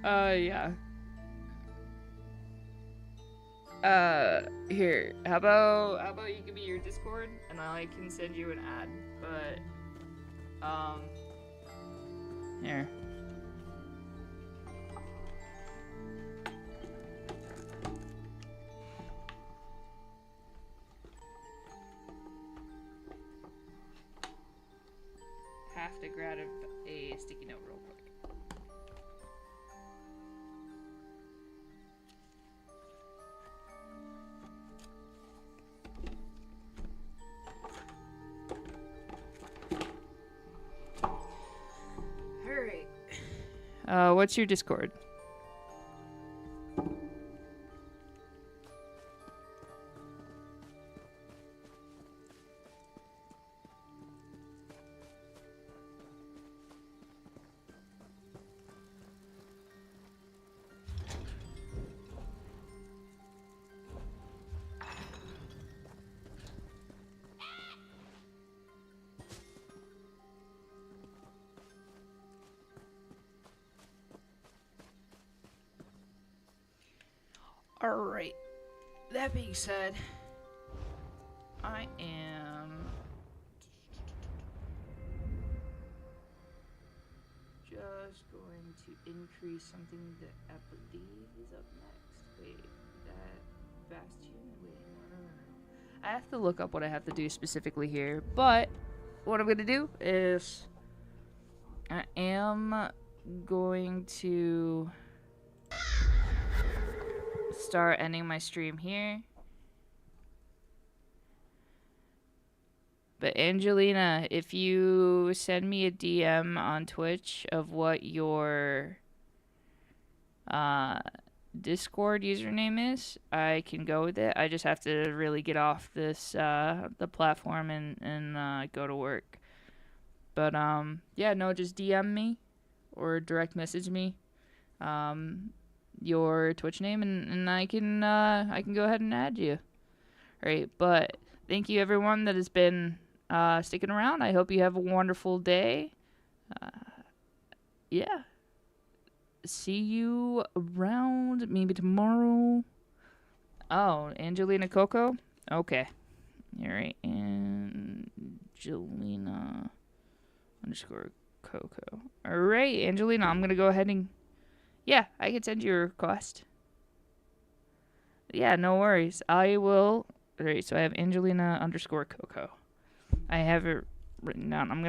Yeah. Here. How about you give me your Discord and I can send you an ad, but here. Have to grab a sticky note real quick. What's your Discord? Alright, that being said, I am just going to increase something that I believe is up next. Wait, that Bastion? Wait, no. I have to look up what I have to do specifically here, but what I'm going to do is I am going to start ending my stream here. But Angelina, if you send me a DM on Twitch of what your Discord username is, I can go with it. I just have to really get off this the platform and go to work. But yeah, no, just DM me or direct message me your Twitch name and I can go ahead and add you. All right, but thank you everyone that has been sticking around. I hope you have a wonderful day. Yeah. See you around maybe tomorrow. Oh, Angelina Coco? Okay. Alright, Angelina _ Coco. Alright, Angelina, I'm gonna go ahead and... Yeah, I can send you a request. Yeah, no worries. I will... Alright, so I have Angelina _ Coco. I have it written down. I'm gonna